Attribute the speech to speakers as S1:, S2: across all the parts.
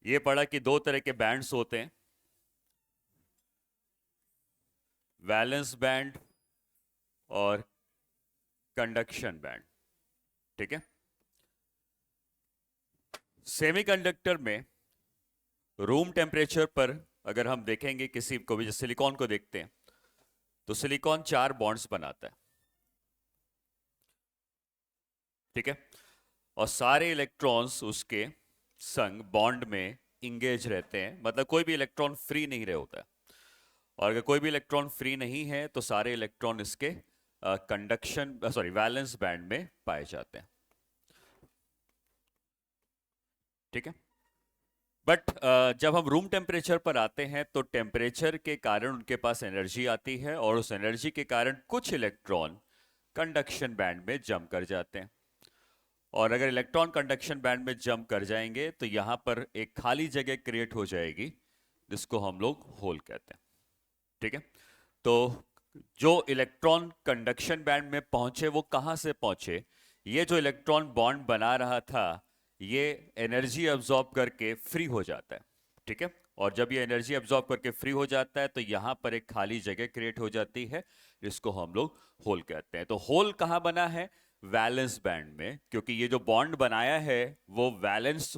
S1: ये पढ़ा कि दो तरह के बैंड्स होते हैं, वैलेंस बैंड और कंडक्शन बैंड। ठीक है। सेमीकंडक्टर में रूम टेम्परेचर पर अगर हम देखेंगे किसी को भी, जैसे सिलिकॉन को देखते हैं, तो सिलिकॉन 4 बॉन्ड्स बनाता है। ठीक है। और सारे इलेक्ट्रॉन्स उसके संग बॉन्ड में इंगेज रहते हैं, मतलब कोई भी इलेक्ट्रॉन फ्री नहीं रहे होता है। और अगर कोई भी इलेक्ट्रॉन फ्री नहीं है तो सारे इलेक्ट्रॉन इसके कंडक्शन सॉरी वैलेंस बैंड में पाए जाते हैं। ठीक है। बट जब हम रूम टेम्परेचर पर आते हैं तो टेम्परेचर के कारण उनके पास एनर्जी आती है, और उस एनर्जी के कारण कुछ इलेक्ट्रॉन कंडक्शन बैंड में जम कर जाते हैं। और अगर इलेक्ट्रॉन कंडक्शन बैंड में जंप कर जाएंगे तो यहां पर एक खाली जगह क्रिएट हो जाएगी, जिसको हम लोग होल कहते हैं। ठीक है। तो जो इलेक्ट्रॉन कंडक्शन बैंड में पहुंचे वो कहां से पहुंचे? ये जो इलेक्ट्रॉन बॉन्ड बना रहा था, ये एनर्जी अब्सॉर्ब करके फ्री हो जाता है। ठीक है। और जब ये एनर्जी अब्सॉर्ब करके फ्री हो जाता है तो यहां पर एक खाली जगह क्रिएट हो जाती है, जिसको हम लोग होल कहते हैं। तो होल कहां बना है? वैलेंस बैंड में, क्योंकि ये जो बॉन्ड बनाया है वो वैलेंस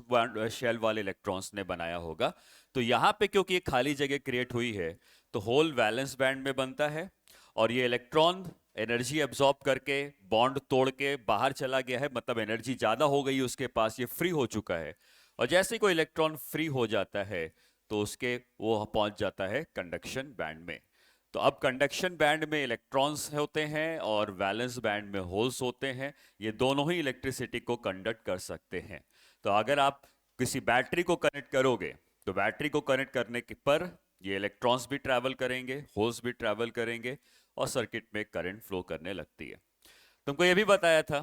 S1: शेल वाले इलेक्ट्रॉन्स ने बनाया होगा। तो यहां पे क्योंकि ये खाली जगह क्रिएट हुई है, तो होल वैलेंस बैंड में बनता है। और ये इलेक्ट्रॉन एनर्जी एब्जॉर्ब करके बॉन्ड तोड़ के बाहर चला गया है, मतलब एनर्जी ज्यादा हो गई उसके पास, ये फ्री हो चुका है। और जैसे कोई इलेक्ट्रॉन फ्री हो जाता है तो उसके वो पहुंच जाता है कंडक्शन बैंड में। तो अब कंडक्शन बैंड में इलेक्ट्रॉन्स होते हैं और वैलेंस बैंड में होल्स होते हैं। ये दोनों ही इलेक्ट्रिसिटी को कंडक्ट कर सकते हैं। तो अगर आप किसी बैटरी को कनेक्ट करोगे, तो बैटरी को कनेक्ट करने पर ये इलेक्ट्रॉन्स भी ट्रैवल करेंगे, होल्स भी ट्रैवल करेंगे, और सर्किट में करंट फ्लो करने लगती है। तुमको ये भी बताया था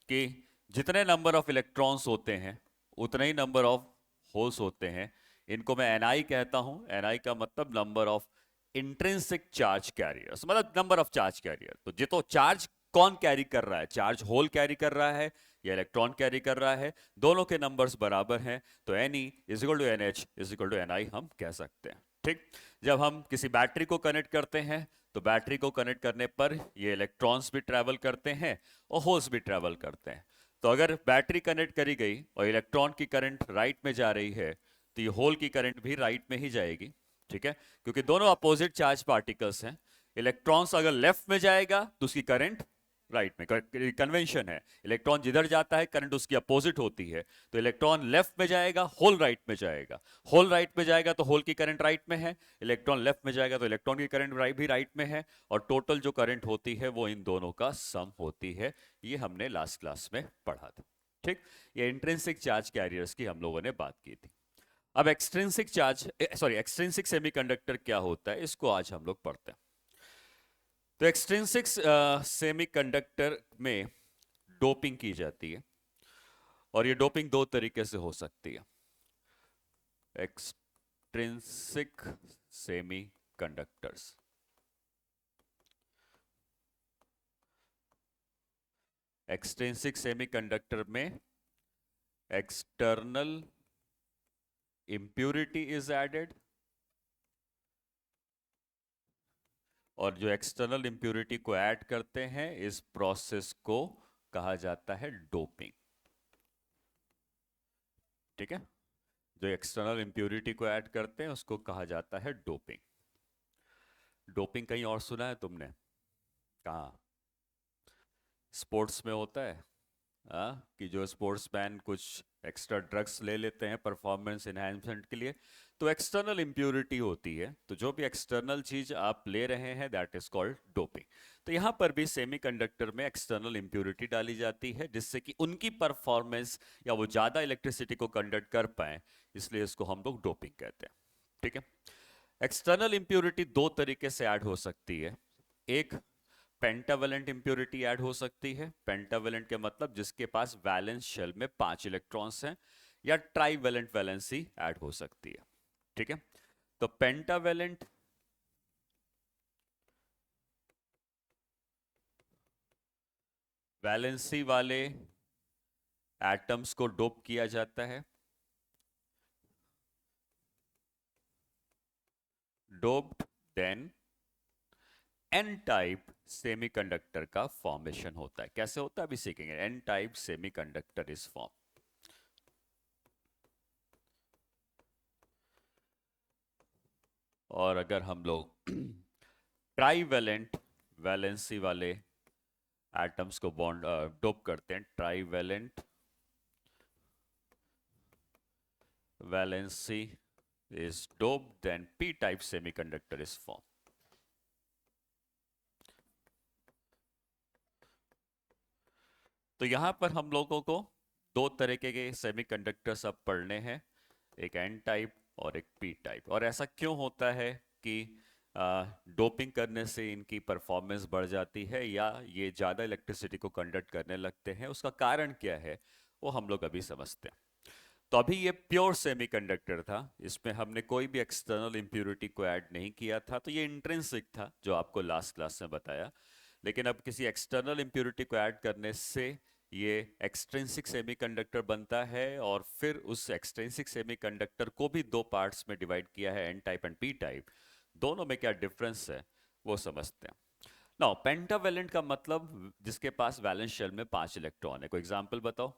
S1: कि जितने नंबर ऑफ इलेक्ट्रॉन्स होते हैं उतने ही नंबर ऑफ होल्स होते हैं। इनको मैं एनआई कहता हूं। एनआई का मतलब number of intrinsic charge carriers, मतलब नंबर ऑफ चार्ज कैरियर। तो जितो चार्ज कौन कैरी कर रहा है, चार्ज होल कैरी कर रहा है या इलेक्ट्रॉन कैरी कर रहा है, दोनों के नंबर्स बराबर हैं, तो N E is equal to N H is equal to N I हम कह सकते हैं। ठीक। जब हम किसी बैटरी को कनेक्ट करते हैं तो बैटरी को कनेक्ट करने पर ये इलेक्ट्रॉन्स भी ट्रैवल करते हैं और होल्स भी ट्रैवल करते हैं। तो अगर बैटरी कनेक्ट करी गई और इलेक्ट्रॉन की करंट राइट में जा रही है, तो ये होल की करंट भी राइट में ही जाएगी। ठीक है। क्योंकि दोनों अपोजिट चार्ज पार्टिकल्स हैं। इलेक्ट्रॉन्स अगर लेफ्ट में जाएगा तो उसकी करंट राइट में, कन्वेंशन है इलेक्ट्रॉन जिधर जाता है करंट उसकी अपोजिट होती है। तो इलेक्ट्रॉन लेफ्ट में जाएगा, होल राइट में जाएगा। होल राइट में जाएगा तो होल की करंट राइट में है, इलेक्ट्रॉन लेफ्ट में जाएगा तो इलेक्ट्रॉन की करंट भी राइट में है। और टोटल जो करंट होती है वो इन दोनों का सम होती है। ये हमने लास्ट क्लास में पढ़ा था। ठीक। ये इंट्रिंसिक चार्ज कैरियर्स की हम लोगों ने बात की थी। अब extrinsic charge sorry extrinsic semiconductor क्या होता है, इसको आज हम लोग पढ़ते हैं। तो एक्सट्रिंसिक सेमीकंडक्टर में डोपिंग की जाती है, और ये डोपिंग दो तरीके से हो सकती है। एक्सट्रिंसिक सेमीकंडक्टर्स, एक्सट्रिंसिक सेमीकंडक्टर में एक्सटर्नल impurity is added, और जो एक्सटर्नल impurity को ऐड करते हैं इस प्रोसेस को कहा जाता है डोपिंग। ठीक है। जो एक्सटर्नल impurity को ऐड करते हैं उसको कहा जाता है डोपिंग। डोपिंग कहीं और सुना है तुमने? कहाँ? स्पोर्ट्स में होता है। कि जो स्पोर्ट्समैन कुछ एक्स्ट्रा ड्रग्स ले लेते हैं परफॉर्मेंस इनहेंसमेंट के लिए, तो एक्सटर्नल इम्प्योरिटी होती है। तो जो भी एक्सटर्नल चीज आप ले रहे हैं दैट इज कॉल्ड डोपिंग। तो यहाँ पर भी सेमीकंडक्टर में एक्सटर्नल इम्प्योरिटी डाली जाती है, जिससे कि उनकी परफॉर्मेंस या वो ज्यादा इलेक्ट्रिसिटी को कंडक्ट कर पाए, इसलिए इसको हम लोग डोपिंग कहते हैं। ठीक है। एक्सटर्नल इम्प्योरिटी दो तरीके से ऐड हो सकती है। एक, पेंटावेलेंट इंप्योरिटी ऐड हो सकती है। पेंटावेलेंट के मतलब जिसके पास वैलेंस शेल में 5 इलेक्ट्रॉन्स हैं, या ट्राईवेलेंट वैलेंसी ऐड हो सकती है। ठीक है। तो पेंटावेलेंट वैलेंसी वाले एटम्स को डोप किया जाता है। Doped, then n type semiconductor का फॉर्मेशन होता है। कैसे होता है अभी सीखेंगे। N type semiconductor is form. और अगर हम लोग ट्राईवैलेंट वैलेंसी वाले एटम्स को बॉन्ड डोप करते हैं, trivalent valency is doped, then p-type semiconductor is formed. तो यहां पर हम लोगों को दो तरीके के सेमीकंडक्टर्स अब पढ़ने हैं, एक एन टाइप और एक पी टाइप। और ऐसा क्यों होता है कि डोपिंग करने से इनकी परफॉर्मेंस बढ़ जाती है या ये ज़्यादा इलेक्ट्रिसिटी को कंडक्ट करने लगते हैं, उसका कारण क्या है वो हम लोग अभी समझते हैं। तो अभी ये प्योर सेमीकंडक्टर था, इसमें हमने कोई भी एक्सटर्नल इम्प्योरिटी को ऐड नहीं किया था, तो ये इंट्रिंसिक था जो आपको लास्ट क्लास में बताया। लेकिन अब किसी एक्सटर्नल इम्प्योरिटी को ऐड करने से ये एक्सट्रिंसिक सेमीकंडक्टर बनता है, और फिर उस एक्सट्रिंसिक सेमीकंडक्टर को भी दो पार्ट्स में डिवाइड किया है, n type and p type. दोनों में क्या डिफरेंस है वो समझते हैं। नाउ पेंटावैलेंट का मतलब जिसके पास वैलेंस शेल में 5 इलेक्ट्रॉन है। कोई एग्जांपल बताओ।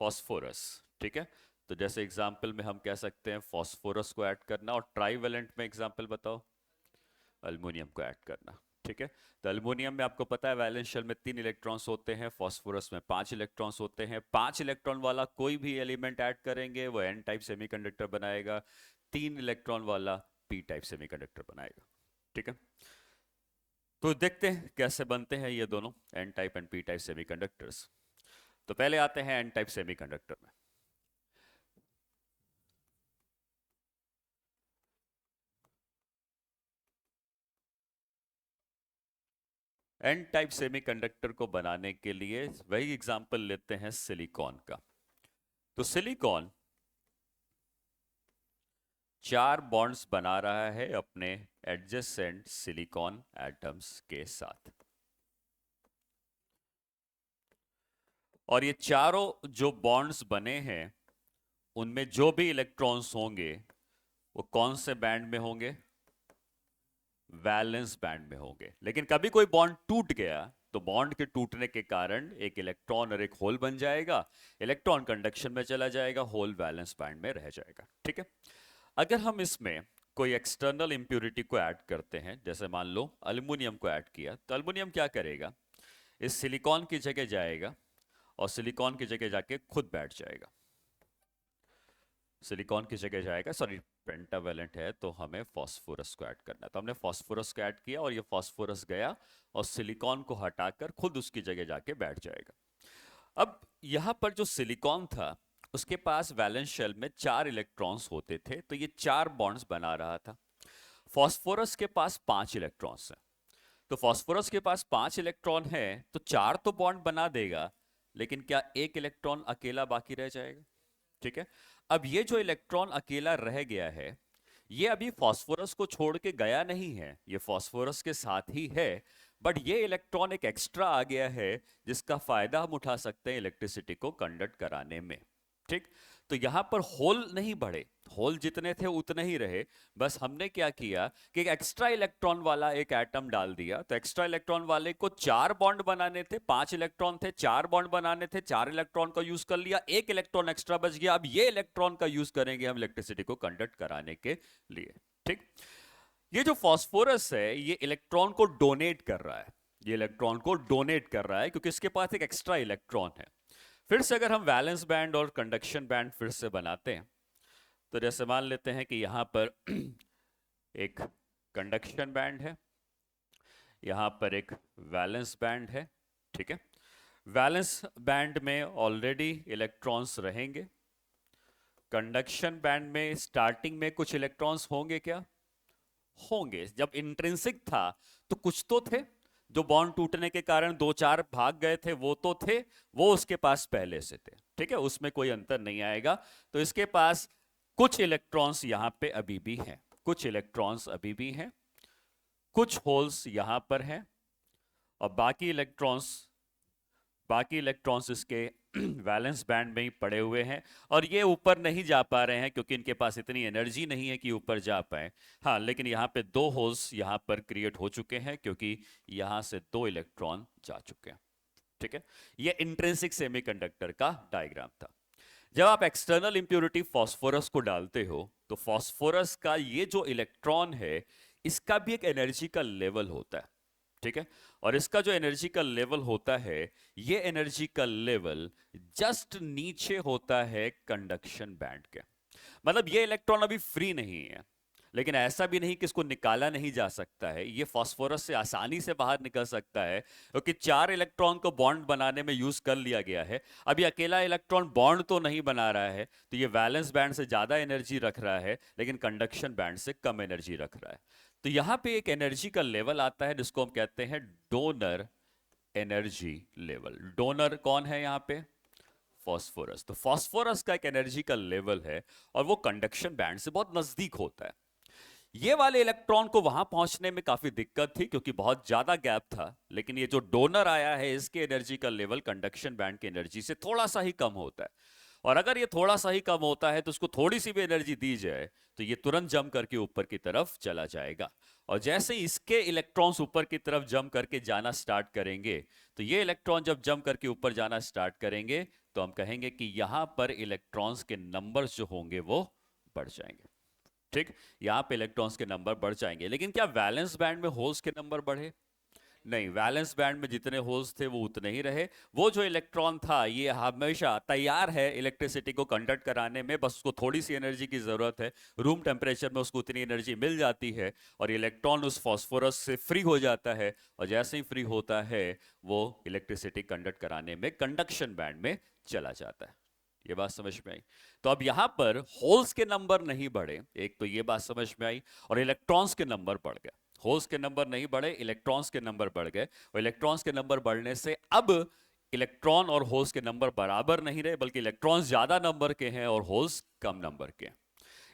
S1: फॉस्फोरस, ठीक है। तो जैसे एग्जांपल में हम कह सकते हैं फॉस्फोरस को ऐड करना, और ट्राईवैलेंट में एग्जांपल बताओ, अल्युमिनियम को ऐड करना, ठीक है। तो अल्युमिनियम में आपको पता है वैलेंस शेल में 3 इलेक्ट्रॉन्स होते हैं, फॉस्फोरस में 5 इलेक्ट्रॉन्स होते हैं। 5 इलेक्ट्रॉन वाला कोई भी एलिमेंट ऐड करेंगे वो एन टाइप सेमीकंडक्टर बनाएगा, 3 इलेक्ट्रॉन वाला पी टाइप सेमीकंडक्टर बनाएगा, ठीक है। तो देखते हैं कैसे बनते हैं ये दोनों n type and p type semiconductors. तो पहले आते हैं एन टाइप सेमीकंडक्टर में। एन टाइप सेमीकंडक्टर को बनाने के लिए वही एग्जांपल लेते हैं सिलिकॉन का। तो सिलिकॉन 4 बॉन्ड्स बना रहा है अपने एडजेसेंट सिलिकॉन एटम्स के साथ, और ये चारों जो बॉन्ड्स बने हैं उनमें जो भी इलेक्ट्रॉन्स होंगे वो कौन से बैंड में होंगे, वैलेंस बैंड में होंगे। लेकिन कभी कोई बॉन्ड टूट गया तो बॉन्ड के टूटने के कारण एक इलेक्ट्रॉन और एक होल बन जाएगा, इलेक्ट्रॉन कंडक्शन में चला जाएगा, होल वैलेंस बैंड में रह जाएगा, ठीक है। अगर हम इसमें कोई एक्सटर्नल इंप्योरिटी को ऐड करते हैं, जैसे मान लो अल्युमिनियम को ऐड किया, तो अल्युमिनियम क्या करेगा, इस सिलिकॉन की जगह जाएगा और सिलिकॉन की जगह जाके खुद बैठ जाएगा। सिलिकॉन की जगह जाएगा, सॉरी पेंटावैलेंट है तो हमें फास्फोरस को ऐड करना है, तो हमने फास्फोरस को ऐड किया और ये फास्फोरस गया और सिलिकॉन को हटाकर खुद उसकी जगह जाके बैठ जाएगा। अब यहां पर जो सिलिकॉन था उसके पास वैलेंस शेल में 4 इलेक्ट्रॉन्स होते थे, तो ये 4 बॉन्ड्स बना रहा था। फास्फोरस के पास 5 इलेक्ट्रॉन्स हैं, तो फास्फोरस के पास 5 इलेक्ट्रॉन है तो 4 तो बॉन्ड बना देगा, लेकिन क्या एक इलेक्ट्रॉन अकेला बाकी रह जाएगा, ठीक है। अब ये जो इलेक्ट्रॉन अकेला रह गया है ये अभी फास्फोरस को छोड़ के गया नहीं है, ये फास्फोरस के साथ ही है, बट ये इलेक्ट्रॉन एक एक्स्ट्रा आ गया है जिसका फायदा हम उठा सकते हैं इलेक्ट्रिसिटी को कंडक्ट कराने में, ठीक। तो यहां पर होल नहीं बढ़े, होल जितने थे उतने ही रहे, बस हमने क्या किया कि एक एक्स्ट्रा इलेक्ट्रॉन वाला एक एटम डाल दिया। तो एक्स्ट्रा इलेक्ट्रॉन वाले को 4 बॉन्ड बनाने थे, 5 इलेक्ट्रॉन थे, 4 बॉन्ड बनाने थे, 4 इलेक्ट्रॉन का यूज कर लिया, एक इलेक्ट्रॉन एक्स्ट्रा बच गया। अब ये इलेक्ट्रॉन का यूज करेंगे हम इलेक्ट्रिसिटी को कंडक्ट कराने के लिए, ठीक। ये जो फास्फोरस है ये इलेक्ट्रॉन को डोनेट कर रहा है, ये इलेक्ट्रॉन को डोनेट कर रहा है क्योंकि इसके पास एक एक्स्ट्रा इलेक्ट्रॉन है। फिर से अगर हम वैलेंस बैंड और कंडक्शन बैंड फिर से बनाते हैं, तो जैसे मान लेते हैं कि यहां पर एक कंडक्शन बैंड है, यहां पर एक वैलेंस बैंड है, ठीक है। वैलेंस बैंड में ऑलरेडी इलेक्ट्रॉन्स रहेंगे, कंडक्शन बैंड में स्टार्टिंग में कुछ इलेक्ट्रॉन्स होंगे क्या, होंगे। जब इंट्रिंसिक था तो कुछ तो थे, जो बॉन्ड टूटने के कारण 2-4 भाग गए थे वो तो थे, वो उसके पास पहले से थे, ठीक है, उसमें कोई अंतर नहीं आएगा। तो इसके पास कुछ इलेक्ट्रॉन्स यहां पे अभी भी हैं, कुछ इलेक्ट्रॉन्स अभी भी हैं, कुछ होल्स यहां पर हैं, और बाकी इलेक्ट्रॉन्स इसके वैलेंस बैंड में ही पड़े हुए हैं और ये ऊपर नहीं जा पा रहे हैं क्योंकि इनके पास इतनी एनर्जी नहीं है कि ऊपर जा पाए। हाँ, लेकिन यहाँ पे दो होल्स यहाँ पर क्रिएट हो चुके हैं क्योंकि यहाँ से दो इलेक्ट्रॉन जा चुके हैं। ठीक है, ये इंट्रिंसिक सेमीकंडक्टर का डायग्राम था। जब आप एक्सटर्नल इंप्योरिटी फास्फोरस को डालते हो तो फास्फोरस का ये जो इलेक्ट्रॉन है इसका भी एक एनर्जी का लेवल होता है। ठीक है, और इसका जो एनर्जी का लेवल होता है, ये एनर्जी का लेवल जस्ट नीचे होता है कंडक्शन बैंड के। मतलब ये इलेक्ट्रॉन अभी फ्री नहीं है, लेकिन ऐसा भी नहीं कि इसको निकाला नहीं जा सकता है। ये फास्फोरस से आसानी से बाहर निकल सकता है क्योंकि चार इलेक्ट्रॉन को बॉन्ड बनाने में यूज कर लिया गया है। अभी अकेला इलेक्ट्रॉन बॉन्ड तो नहीं बना रहा है, तो ये वैलेंस बैंड से ज्यादा एनर्जी रख रहा है लेकिन कंडक्शन बैंड से कम एनर्जी रख रहा है। तो यहां पे एक एनर्जी का लेवल आता है जिसको हम कहते हैं डोनर एनर्जी लेवल। डोनर कौन है यहाँ पे? फास्फोरस। तो फास्फोरस का एक एनर्जी का लेवल है और वो कंडक्शन बैंड से बहुत नजदीक होता है। ये वाले इलेक्ट्रॉन को वहां पहुंचने में काफी दिक्कत थी क्योंकि बहुत ज्यादा गैप था, लेकिन ये जो डोनर आया है इसके एनर्जी का लेवल कंडक्शन बैंड की एनर्जी से थोड़ा सा ही कम होता है। और अगर ये थोड़ा सा ही कम होता है तो उसको थोड़ी सी भी एनर्जी दी जाए तो ये तुरंत जंप करके ऊपर की तरफ चला जाएगा। और जैसे ही इसके इलेक्ट्रॉन्स ऊपर की तरफ जंप करके जाना स्टार्ट करेंगे, तो ये इलेक्ट्रॉन जब जंप करके ऊपर जाना स्टार्ट करेंगे तो हम कहेंगे कि यहां पर इलेक्ट्रॉन्स के नंबर्स जो होंगे वो बढ़ जाएंगे। ठीक, यहां पे इलेक्ट्रॉन्स के नंबर बढ़ जाएंगे। लेकिन क्या वैलेंस बैंड में होल्स के नंबर बढ़े? नहीं, वैलेंस बैंड में जितने होल्स थे वो उतने ही रहे। वो जो इलेक्ट्रॉन था ये हमेशा तैयार है इलेक्ट्रिसिटी को कंडक्ट कराने में, बस उसको थोड़ी सी एनर्जी की जरूरत है। रूम टेम्परेचर में उसको उतनी एनर्जी मिल जाती है और इलेक्ट्रॉन उस फास्फोरस से फ्री हो जाता है, और जैसे ही फ्री होता है वो इलेक्ट्रिसिटी कंडक्ट कराने में कंडक्शन बैंड में चला जाता है। ये बात समझ में आई? तो अब यहां पर होल्स के नंबर नहीं बढ़े, एक तो ये बात समझ में आई, और इलेक्ट्रॉन्स के नंबर बढ़ गए। होल्स के नंबर नहीं बढ़े, इलेक्ट्रॉन्स के नंबर बढ़ गए, और इलेक्ट्रॉन्स के नंबर बढ़ने से अब इलेक्ट्रॉन और होल्स के नंबर बराबर नहीं रहे, बल्कि इलेक्ट्रॉन्स ज्यादा नंबर के हैं और होल्स कम नंबर के।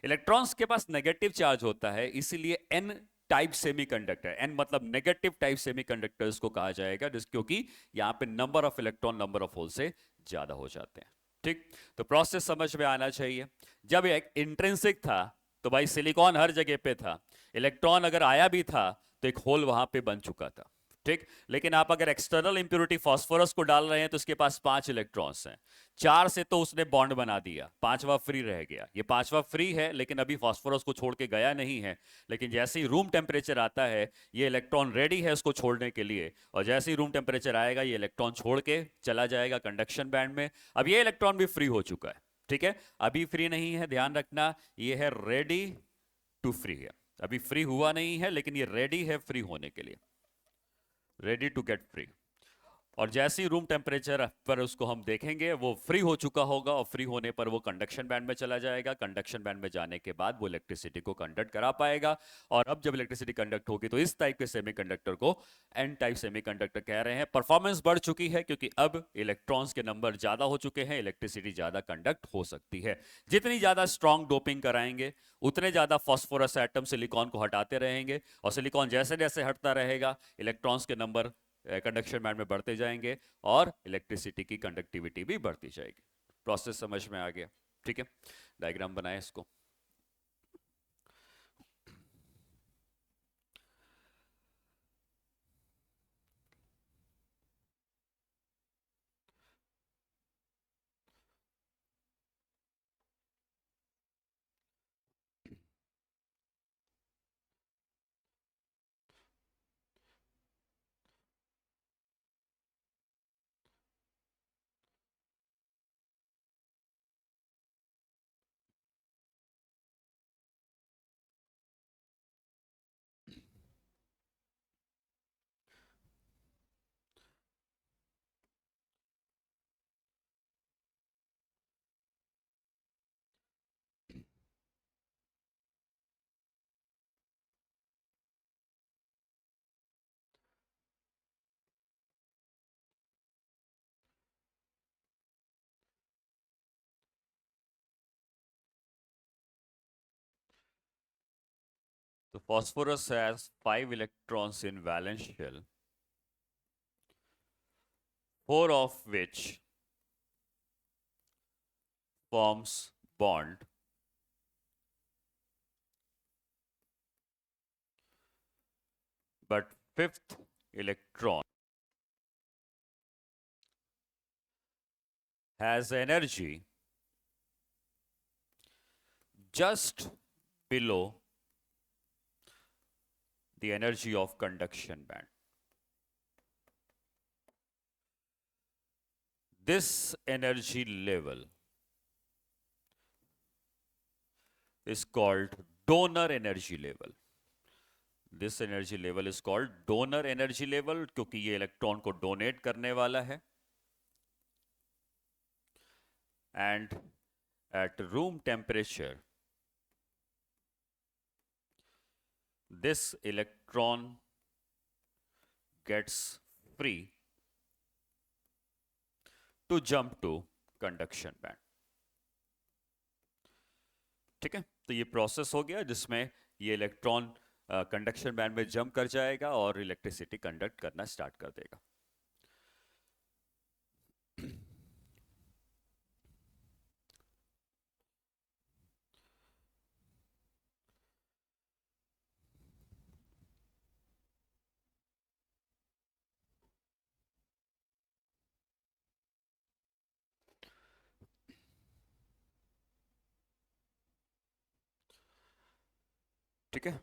S1: इलेक्ट्रॉन्स के पास नेगेटिव चार्ज होता है, इसीलिए एन टाइप सेमीकंडक्टर, एन मतलब नेगेटिव टाइप सेमीकंडक्टर्स को कहा जाएगा, जिस क्योंकि यहां पे number of electron number of hole से ज्यादा हो जाते हैं। ठीक, तो प्रोसेस समझ में आना चाहिए। जब एक इंट्रिंसिक था तो भाई सिलिकॉन हर जगह पे था, इलेक्ट्रॉन अगर आया भी था तो एक होल वहां पे बन चुका था। ठीक, लेकिन आप अगर एक्सटर्नल इंप्योरिटी फास्फोरस को डाल रहे हैं तो उसके पास 5 इलेक्ट्रॉन्स हैं। 4 से तो उसने बॉन्ड बना दिया, पांचवा फ्री रह गया। ये पांचवा फ्री है लेकिन अभी फास्फोरस को छोड़ के गया नहीं है, लेकिन जैसे ही रूम टेम्परेचर आता है ये इलेक्ट्रॉन रेडी है उसको छोड़ने के लिए, और जैसे ही रूम टेम्परेचर आएगा ये इलेक्ट्रॉन छोड़ के चला जाएगा कंडक्शन बैंड में। अब ये इलेक्ट्रॉन भी फ्री हो चुका है। ठीक है, अभी फ्री नहीं है, ध्यान रखना, ये है रेडी टू फ्री है। अभी फ्री हुआ नहीं है लेकिन ये रेडी है फ्री होने के लिए, रेडी टू गेट फ्री। और जैसे ही रूम टेम्परेचर पर उसको हम देखेंगे वो फ्री हो चुका होगा, और फ्री होने पर वो कंडक्शन बैंड में चला जाएगा। कंडक्शन बैंड में जाने के बाद वो इलेक्ट्रिसिटी को कंडक्ट करा पाएगा। और अब जब इलेक्ट्रिसिटी कंडक्ट होगी तो इस टाइप के सेमीकंडक्टर को एन टाइप सेमीकंडक्टर कह रहे हैं। परफॉर्मेंस बढ़ चुकी है क्योंकि अब इलेक्ट्रॉन्स के नंबर ज्यादा हो चुके हैं, इलेक्ट्रिसिटी ज्यादा कंडक्ट हो सकती है। जितनी ज्यादा स्ट्रॉन्ग डोपिंग कराएंगे उतने ज्यादा फॉस्फोरस एटम सिलिकॉन को हटाते रहेंगे, और सिलिकॉन जैसे जैसे हटता रहेगा इलेक्ट्रॉन्स के नंबर कंडक्शन बैंड में बढ़ते जाएंगे और इलेक्ट्रिसिटी की कंडक्टिविटी भी बढ़ती जाएगी। प्रोसेस समझ में आ गया? ठीक है, डायग्राम बनाए इसको। So phosphorus has 5 electrons in valence shell, 4 of which forms bond but fifth electron has energy just below the energy of conduction band. This energy level is called donor energy level. This energy level is called donor energy level क्योंकि ये electron को donate करने वाला है. And at room temperature, this electron gets free to jump to conduction band. ठीक है, तो ये प्रोसेस हो गया जिसमें ये इलेक्ट्रॉन कंडक्शन बैंड में जंप कर जाएगा और इलेक्ट्रिसिटी कंडक्ट करना स्टार्ट कर देगा. ठीक है.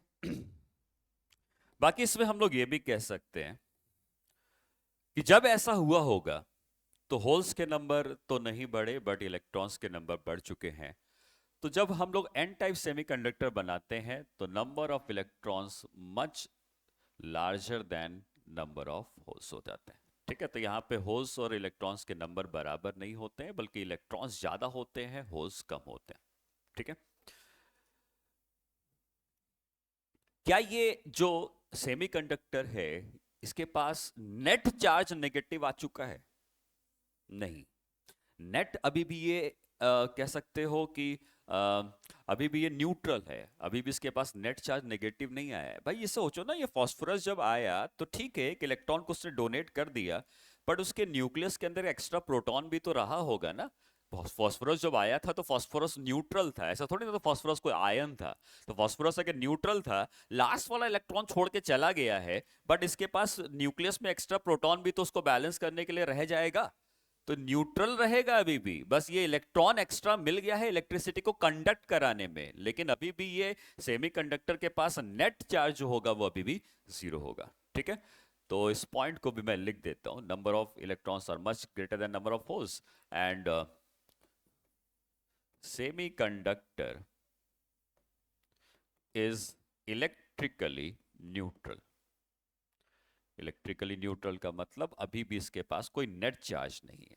S1: बाकी इसमें हम लोग ये भी कह सकते हैं कि जब ऐसा हुआ होगा तो होल्स के नंबर तो नहीं बढ़े बट इलेक्ट्रॉन्स के नंबर बढ़ चुके हैं. तो जब हम लोग एन टाइप सेमीकंडक्टर बनाते हैं तो number of electrons much larger than number of holes हो जाते हैं. ठीक है, तो यहाँ पे होल्स और इलेक्ट्रॉन्स के नंबर बराबर नहीं होते हैं बल्कि इलेक्ट्रॉन्स ज्यादा होते हैं, होल्स कम होते हैं. ठीक है, क्या ये जो सेमीकंडक्टर है इसके पास नेट चार्ज नेगेटिव आ चुका है? नहीं, नेट अभी भी ये कह सकते हो कि अभी भी ये न्यूट्रल है, अभी भी इसके पास नेट चार्ज नेगेटिव नहीं आया है. भाई ये सोचो ना, ये फास्फोरस जब आया तो ठीक है एक इलेक्ट्रॉन को उसने डोनेट कर दिया बट उसके न्यूक्लियस के अंदर एक्स्ट्रा प्रोटॉन भी तो रहा होगा ना. फास्फोरस जब आया था तो फास्फोरस न्यूट्रल था, ऐसा थोड़ी ना तो फास्फोरस कोई आयन था. तो फास्फोरस अगर न्यूट्रल था, लास्ट वाला इलेक्ट्रॉन छोड़ के चला गया है बट इसके पास न्यूक्लियस में एक्स्ट्रा प्रोटॉन भी तो उसको बैलेंस करने के लिए रह जाएगा. तो न्यूट्रल रहेगा अभी भी, बस ये इलेक्ट्रॉन एक्स्ट्रा मिल गया है इलेक्ट्रिसिटी को कंडक्ट कराने में, लेकिन अभी भी ये सेमीकंडक्टर के पास नेट चार्ज जो होगा वो अभी भी जीरो होगा. ठीक है, तो इस पॉइंट को भी मैं लिख देता हूं. Number of electrons are much greater than number of holes and semiconductor is electrically neutral. Electrically neutral का मतलब अभी भी इसके पास कोई नेट चार्ज नहीं है.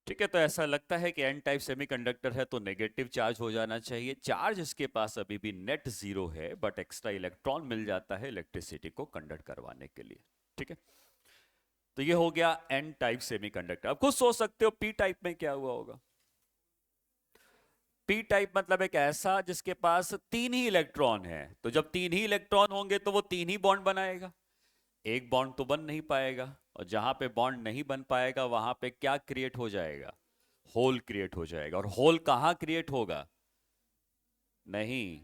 S1: ठीक है, तो ऐसा लगता है कि एन टाइप सेमीकंडक्टर है तो नेगेटिव चार्ज हो जाना चाहिए. चार्ज इसके पास अभी भी नेट जीरो है बट एक्स्ट्रा इलेक्ट्रॉन मिल जाता है इलेक्ट्रिसिटी को कंडक्ट करवाने के लिए. ठीक है, तो ये हो गया एन टाइप सेमीकंडक्टर. अब खुद सोच सकते हो पी टाइप में क्या हुआ होगा. पी टाइप मतलब एक ऐसा जिसके पास तीन ही इलेक्ट्रॉन है. तो जब तीन ही इलेक्ट्रॉन होंगे तो वो तीन ही बॉन्ड बनाएगा, एक बॉन्ड तो बन नहीं पाएगा. और जहां पे बॉन्ड नहीं बन पाएगा वहां पे क्या क्रिएट हो जाएगा? होल क्रिएट हो जाएगा. और होल कहां क्रिएट होगा? नहीं,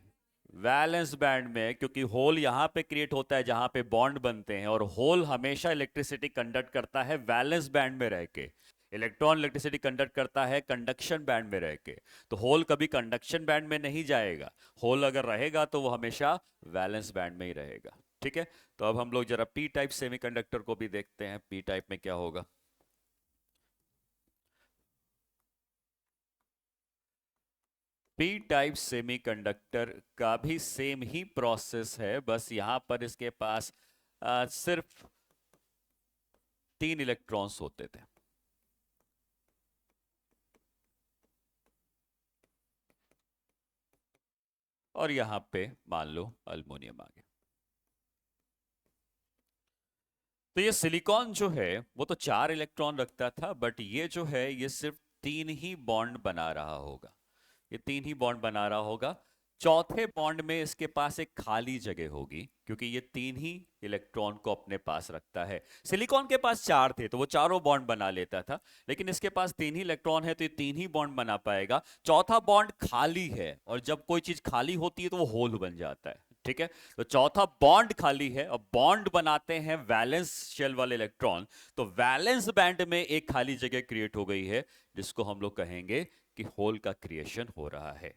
S1: वैलेंस बैंड में, क्योंकि होल यहां पे क्रिएट होता है जहां पे बॉन्ड बनते हैं और होल हमेशा इलेक्ट्रिसिटी कंडक्ट करता है वैलेंस बैंड में रह के. इलेक्ट्रॉन इलेक्ट्रिसिटी कंडक्ट करता है कंडक्शन बैंड में रह के. तो होल कभी कंडक्शन बैंड में नहीं जाएगा, होल अगर रहेगा तो वो हमेशा वैलेंस बैंड में ही रहेगा. ठीक है, तो अब हम लोग जरा पी टाइप सेमीकंडक्टर को भी देखते हैं. पी टाइप में क्या होगा? पी टाइप सेमीकंडक्टर का भी सेम ही प्रोसेस है, बस यहां पर इसके पास सिर्फ तीन इलेक्ट्रॉन्स होते थे. और यहां पे मान लो अल्युमिनियम आ गया. तो ये सिलिकॉन जो है वो तो चार इलेक्ट्रॉन रखता था बट ये जो है ये सिर्फ तीन ही बॉन्ड बना रहा होगा. ये तीन ही बॉन्ड बना रहा होगा. चौथे बॉन्ड में इसके पास एक खाली जगह होगी, क्योंकि ये तीन ही इलेक्ट्रॉन को अपने पास रखता है। सिलिकॉन के पास चार थे तो वो चारों बॉन्ड बना लेता था, लेकिन इसके पास तीन ही इलेक्ट्रॉन है तो ये तीन ही बॉन्ड बना पाएगा। चौथा बॉन्ड खाली है, और जब कोई चीज खाली होती है तो वो होल बन जाता है। ठीक है, तो चौथा बॉन्ड खाली है और बॉन्ड बनाते हैं वैलेंस शेल वाले इलेक्ट्रॉन। तो वैलेंस बैंड में एक खाली जगह क्रिएट हो गई है, जिसको हम लोग कहेंगे कि होल का क्रिएशन हो रहा है।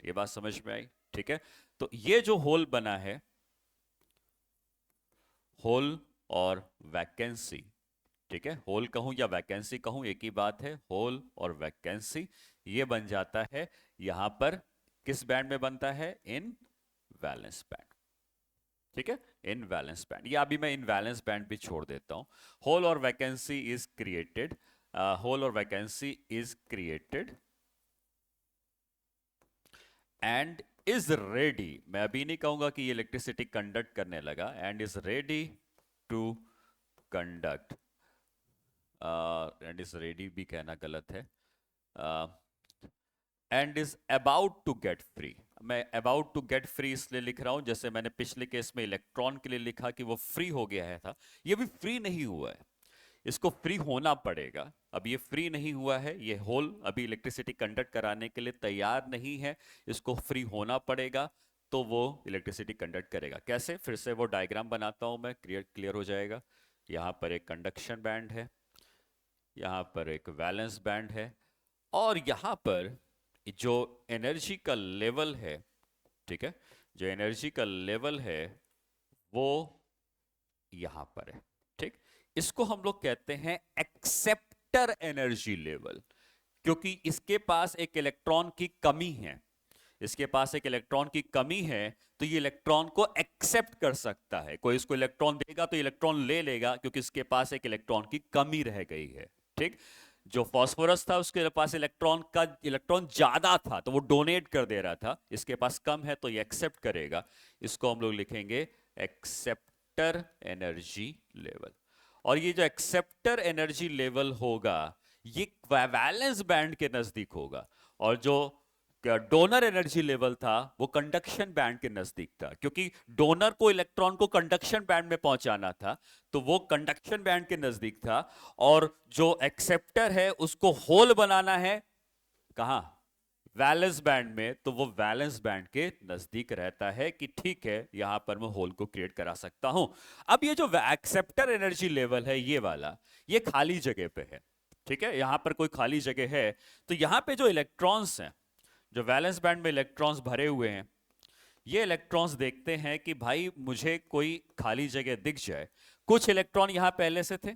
S1: ये बात समझ में आई? ठीक है, तो ये जो होल बना है, होल और वैकेंसी, ठीक है, होल कहूं या वैकेंसी कहूं एक ही बात है, होल और वैकेंसी, ये बन जाता है यहां पर किस बैंड में बनता है? इन वैलेंस बैंड। ठीक है, इन वैलेंस बैंड, या अभी मैं इन वैलेंस बैंड भी छोड़ देता हूं। होल और वैकेंसी इज क्रिएटेड, होल और vacancy is created and is ready, मैं अभी नहीं कहूंगा कि ये इलेक्ट्रिसिटी कंडक्ट करने लगा, and is ready to conduct, and is ready भी कहना गलत है, and is about to get free. मैं अबाउट टू गेट फ्री इसलिए लिख रहा हूं, जैसे मैंने पिछले केस में इलेक्ट्रॉन के लिए लिखा कि वो फ्री हो गया है था, ये भी फ्री नहीं हुआ है, इसको फ्री होना पड़ेगा। अब ये फ्री नहीं हुआ है, ये होल अभी इलेक्ट्रिसिटी कंडक्ट कराने के लिए तैयार नहीं है, इसको फ्री होना पड़ेगा, तो वो इलेक्ट्रिसिटी कंडक्ट करेगा। कैसे? फिर से वो डायग्राम बनाता हूं मैं, क्लियर हो जाएगा। यहां पर एक कंडक्शन बैंड है, यहां पर एक वैलेंस बैंड है, और यहां पर जो एनर्जी का लेवल है, ठीक है, जो एनर्जी का लेवल है वो यहां पर है। ठीक, इसको हम लोग कहते हैं एक्सेप्टर एनर्जी लेवल, क्योंकि इसके पास एक इलेक्ट्रॉन की कमी है, इसके पास एक इलेक्ट्रॉन की कमी है, तो ये इलेक्ट्रॉन को एक्सेप्ट कर सकता है। कोई इसको इलेक्ट्रॉन देगा तो इलेक्ट्रॉन ले लेगा, क्योंकि इसके पास एक इलेक्ट्रॉन की कमी रह गई है। ठीक, जो फास्फोरस था उसके पास इलेक्ट्रॉन ज्यादा था तो वो डोनेट कर दे रहा था, इसके पास कम है तो ये एक्सेप्ट करेगा। इसको हम लोग लिखेंगे एक्सेप्टर एनर्जी लेवल। और ये जो एक्सेप्टर एनर्जी लेवल होगा ये वैलेंस बैंड के नजदीक होगा, और जो डोनर एनर्जी लेवल था वो कंडक्शन बैंड के नजदीक था, क्योंकि डोनर को इलेक्ट्रॉन को कंडक्शन बैंड में पहुंचाना था, तो वो कंडक्शन बैंड के नजदीक था। और जो एक्सेप्टर है उसको होल बनाना है कहां? वैलेंस बैंड में, तो वो वैलेंस बैंड के नजदीक रहता है कि ठीक है यहां पर मैं होल को क्रिएट करा सकता हूं। अब ये जो एक्सेप्टर एनर्जी लेवल है ये वाला, ये खाली जगह पे है। ठीक है, यहां पर कोई खाली जगह है, तो यहां पे जो इलेक्ट्रॉन्स हैं, जो वैलेंस बैंड में इलेक्ट्रॉन्स भरे हुए हैं, ये इलेक्ट्रॉन्स देखते हैं कि भाई मुझे कोई खाली जगह दिख जाए। कुछ इलेक्ट्रॉन यहां पहले से थे,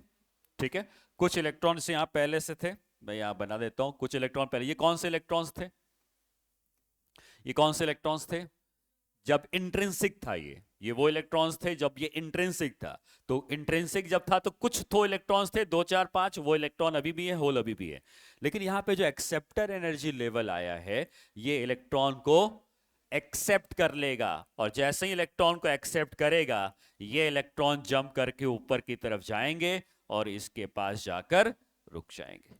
S1: ठीक है, कुछ इलेक्ट्रॉन्स यहां पहले से थे, मैं यहां बना देता हूं कुछ इलेक्ट्रॉन पहले। ये कौन से इलेक्ट्रॉन्स थे? ये कौन से इलेक्ट्रॉन्स थे? जब इंट्रिंसिक था ये वो इलेक्ट्रॉन्स थे जब ये इंट्रिंसिक था। तो इंट्रिंसिक जब था तो कुछ तो इलेक्ट्रॉन्स थे, दो चार पांच, वो इलेक्ट्रॉन अभी भी है, होल अभी भी है। लेकिन यहां पे जो एक्सेप्टर एनर्जी लेवल आया है, ये इलेक्ट्रॉन को एक्सेप्ट कर लेगा, और जैसे ही इलेक्ट्रॉन को एक्सेप्ट करेगा ये इलेक्ट्रॉन जंप करके ऊपर की तरफ जाएंगे और इसके पास जाकर रुक जाएंगे।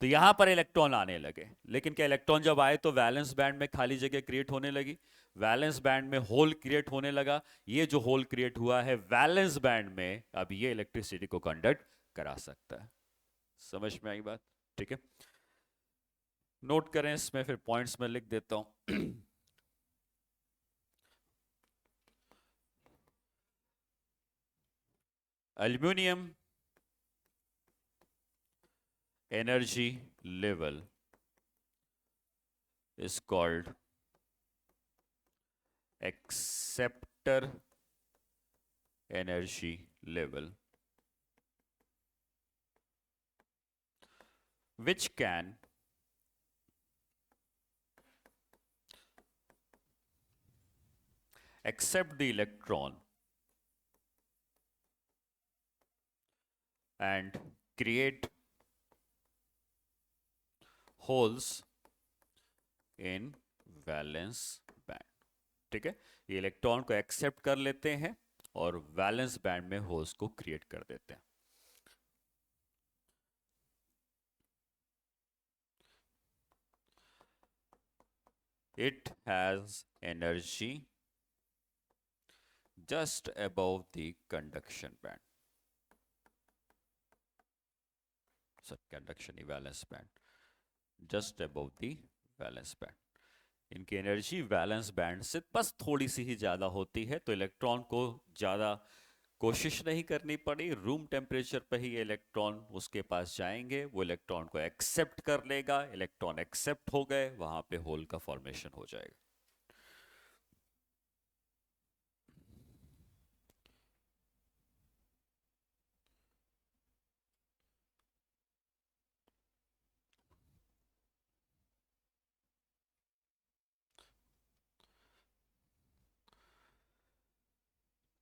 S1: तो यहां पर इलेक्ट्रॉन आने लगे, लेकिन क्या इलेक्ट्रॉन जब आए तो वैलेंस बैंड में खाली जगह क्रिएट होने लगी, वैलेंस बैंड में होल क्रिएट होने लगा। ये जो होल क्रिएट हुआ है वैलेंस बैंड में, अब ये इलेक्ट्रिसिटी को कंडक्ट करा सकता है। समझ में आई बात? ठीक है, नोट करें, इसमें फिर पॉइंट्स में लिख देता हूं। Aluminium energy level is called acceptor energy level, which can accept the electron and create holes in valence band. ठीक है, ये इलेक्ट्रॉन को एक्सेप्ट कर लेते हैं और वैलेंस बैंड में होल्स को क्रिएट कर देते हैं। It has energy just above the conduction band. So conduction valence band, just above the valence band. इनकी एनर्जी वैलेंस बैंड से बस थोड़ी सी ही ज़्यादा होती है, तो इलेक्ट्रॉन को ज़्यादा कोशिश नहीं करनी पड़ी, रूम टेम्परेचर पे ही इलेक्ट्रॉन उसके पास जाएंगे, वो इलेक्ट्रॉन को एक्सेप्ट कर लेगा, इलेक्ट्रॉन एक्सेप्ट हो गए, वहां पे होल का फॉर्मेशन हो जाएगा।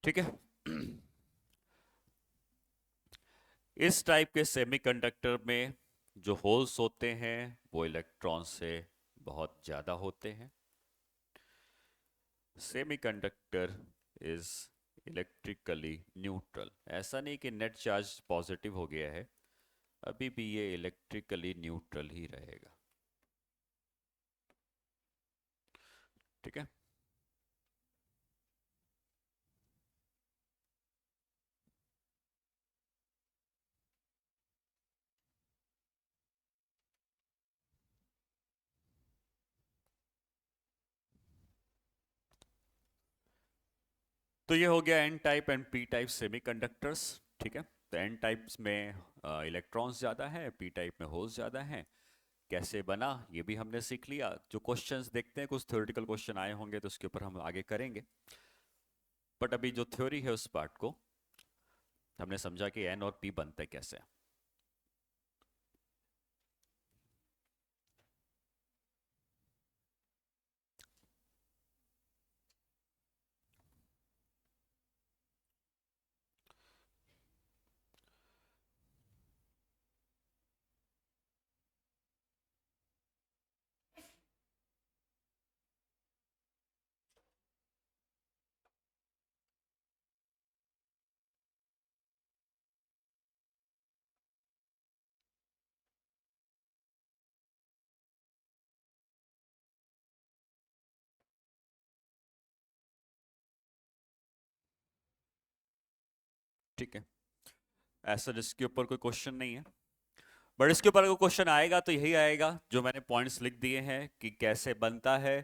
S1: ठीक है। इस टाइप के सेमीकंडक्टर में जो होल्स होते हैं वो इलेक्ट्रॉन से बहुत ज़्यादा होते हैं। Semiconductor is electrically neutral. ऐसा नहीं कि नेट चार्ज पॉजिटिव हो गया है, अभी भी ये इलेक्ट्रिकली न्यूट्रल ही रहेगा। ठीक है। तो ये हो गया n type and p type semiconductors. ठीक है। तो एन टाइप्स में इलेक्ट्रॉन्स ज़्यादा है, पी टाइप में होल्स ज़्यादा हैं। कैसे बना ये भी हमने सीख लिया। जो क्वेश्चंस देखते हैं, कुछ थ्योरेटिकल क्वेश्चन आए होंगे तो उसके ऊपर हम आगे करेंगे, बट अभी जो थ्योरी है उस पार्ट को हमने समझा कि एन और पी बनते कैसे। ठीक है। ऐसा इसके ऊपर कोई क्वेश्चन नहीं है, बट इसके ऊपर अगर क्वेश्चन आएगा तो यही आएगा जो मैंने पॉइंट्स लिख दिए हैं कि कैसे बनता है,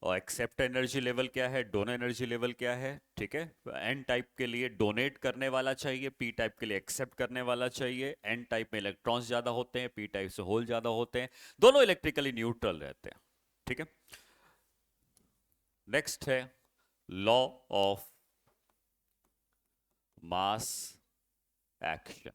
S1: और एक्सेप्ट एनर्जी लेवल क्या है, डोनर एनर्जी लेवल क्या है। ठीक है। एन टाइप के लिए डोनेट करने वाला चाहिए, पी टाइप के लिए एक्सेप्ट करने वाला चाहिए। एन टाइप में इलेक्ट्रॉन्स ज्यादा होते हैं, पी टाइप से होल ज्यादा होते हैं, दोनों इलेक्ट्रिकली न्यूट्रल रहते हैं। ठीक है। नेक्स्ट है लॉ ऑफ मास एक्शन।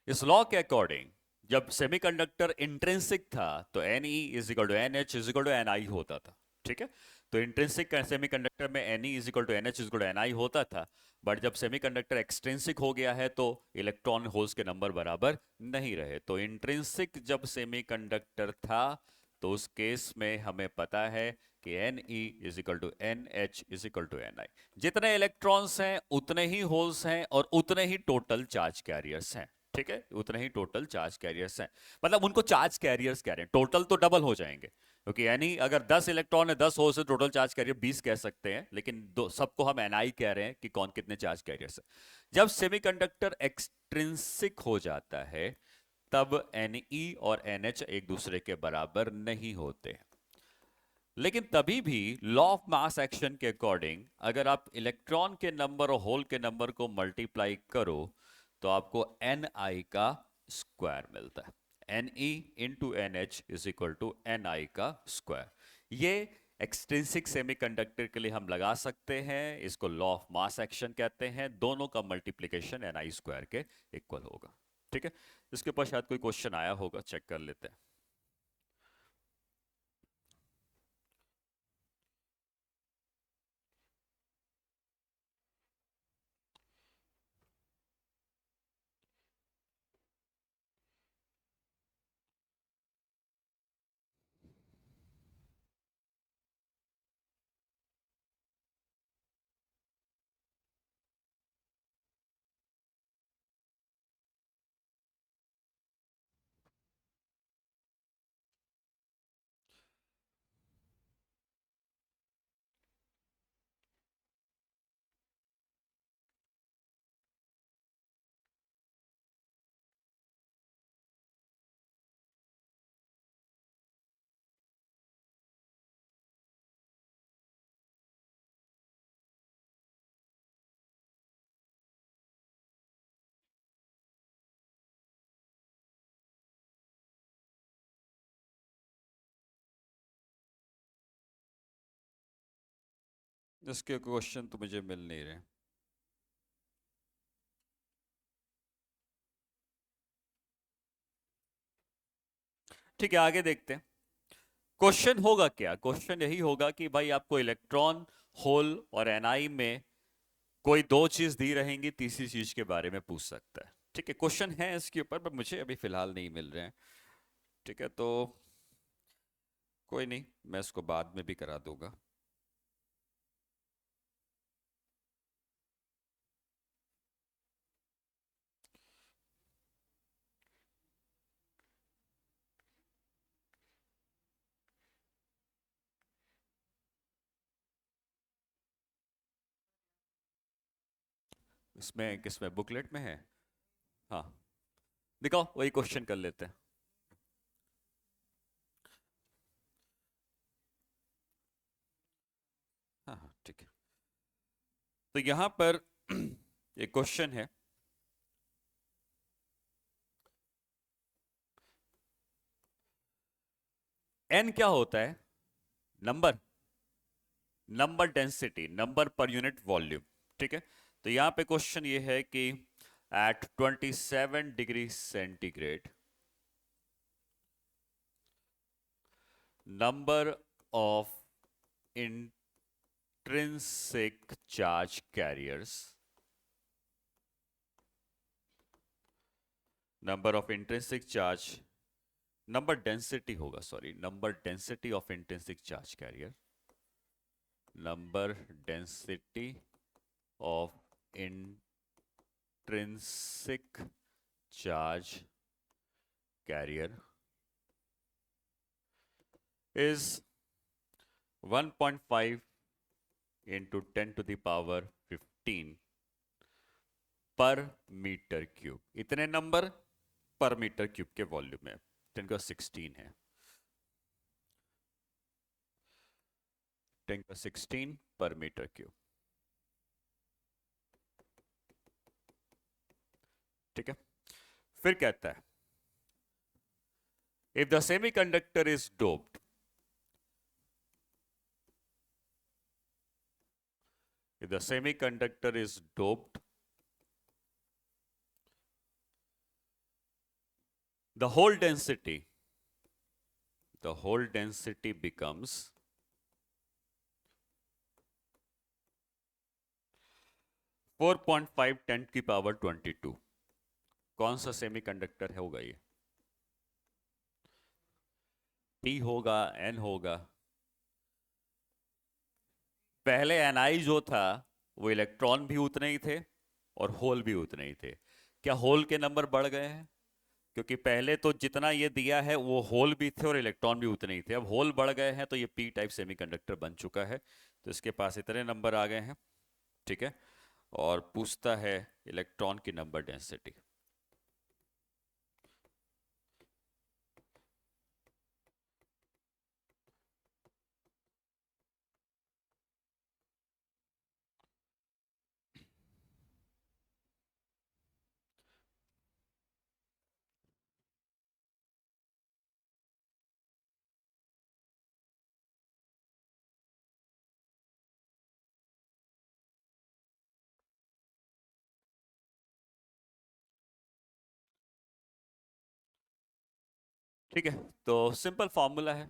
S1: इस लॉ के अकॉर्डिंग जब सेमीकंडक्टर इंट्रिंसिक था तो N E is equal to N H is equal to N I होता था। ठीक है। तो इंट्रिंसिक सेमीकंडक्टर में N E is equal to N H is equal to N I होता था, बट जब सेमीकंडक्टर एक्सट्रिंसिक हो गया है तो इलेक्ट्रॉन होल्स के नंबर बराबर नहीं रहे। तो इंट्रिंसिक जब सेमीकंडक्टर था तो उस केस में हमें पता है कि N E is equal to N H is equal to N I. जितने इलेक्ट्रॉन्स हैं उतने ही होल्स हैं और उतने ही टोटल चार्ज कैरियर्स हैं। ठीक है। उतने ही टोटल चार्ज कैरियर्स हैं, मतलब उनको चार्ज कैरियर्स कह रहे हैं। टोटल तो डबल हो जाएंगे, क्योंकि यानी अगर 10 इलेक्ट्रॉन है 10 होल्स है, टोटल चार्ज कैरियर 20 कह सकते हैं, लेकिन दो सबको हम एनआई कह रहे हैं कि कौन कितने चार्ज कैरियर्स है। जब सेमीकंडक्टर एक्सट्रिंसिक हो जाता है तब एनई और एनएच एक दूसरे के बराबर नहीं होते। लेकिन तभी भी लॉ ऑफ मास एक्शन के अकॉर्डिंग अगर आप इलेक्ट्रॉन के नंबर और होल के नंबर को मल्टीप्लाई करो तो आपको एन आई का स्क्वायर मिलता है। N E into N H is equal to N I का स्क्वायर। ये एक्सट्रिंसिक सेमीकंडक्टर के लिए हम लगा सकते हैं, इसको लॉ ऑफ मास एक्शन कहते हैं। दोनों का मल्टीप्लिकेशन एन आई स्क्वायर के इक्वल होगा। ठीक है। इसके ऊपर शायद कोई क्वेश्चन आया होगा, चेक कर लेते हैं। इसके क्वेश्चन तो मुझे मिल नहीं रहे। ठीक है, आगे देखते हैं। क्वेश्चन होगा क्या? क्वेश्चन यही होगा कि भाई आपको इलेक्ट्रॉन, होल और एनआई में कोई दो चीज दी रहेंगी, तीसरी चीज के बारे में पूछ सकता है। ठीक है, क्वेश्चन है इसके ऊपर, पर मुझे अभी फिलहाल नहीं मिल रहे हैं। ठीक है, तो कोई नहीं, मैं इसको बाद में भी करा दूंगा। इसमें किसमें, बुकलेट में है? हाँ, दिखाओ, वही क्वेश्चन कर लेते हैं। हाँ हाँ, ठीक है। तो यहां पर एक क्वेश्चन है। एन क्या होता है? Number, number density, number per unit volume. ठीक है, तो यहां पे क्वेश्चन ये है कि at 27 degree centigrade, number of intrinsic charge carriers, number of intrinsic charge, number density होगा, sorry, number density of intrinsic charge carrier, number density of intrinsic charge carrier is 1.5 into 10 to the power 15 पर metre cube. इतने number पर metre cube के volume में, 10 का 16 है, 10 का 16 पर मीटर क्यूब। ठीक है, फिर कहता है if the semiconductor is doped, if the semiconductor is doped, the whole density becomes 4.5 10 की पावर 22। कौन सा सेमीकंडक्टर होगा ये? P होगा, N होगा? पहले Ni जो था वो इलेक्ट्रॉन भी उतने ही थे और होल भी उतने ही थे। क्या होल के नंबर बढ़ गए हैं? क्योंकि पहले तो जितना ये दिया है वो होल भी थे और इलेक्ट्रॉन भी उतने ही थे, अब होल बढ़ गए हैं तो ये पी टाइप सेमीकंडक्टर बन चुका है, तो इसके पास इतने नंबर आ गए हैं। ठीक है, और पूछता है इलेक्ट्रॉन की नंबर डेंसिटी। ठीक है, तो सिंपल फॉर्मूला है।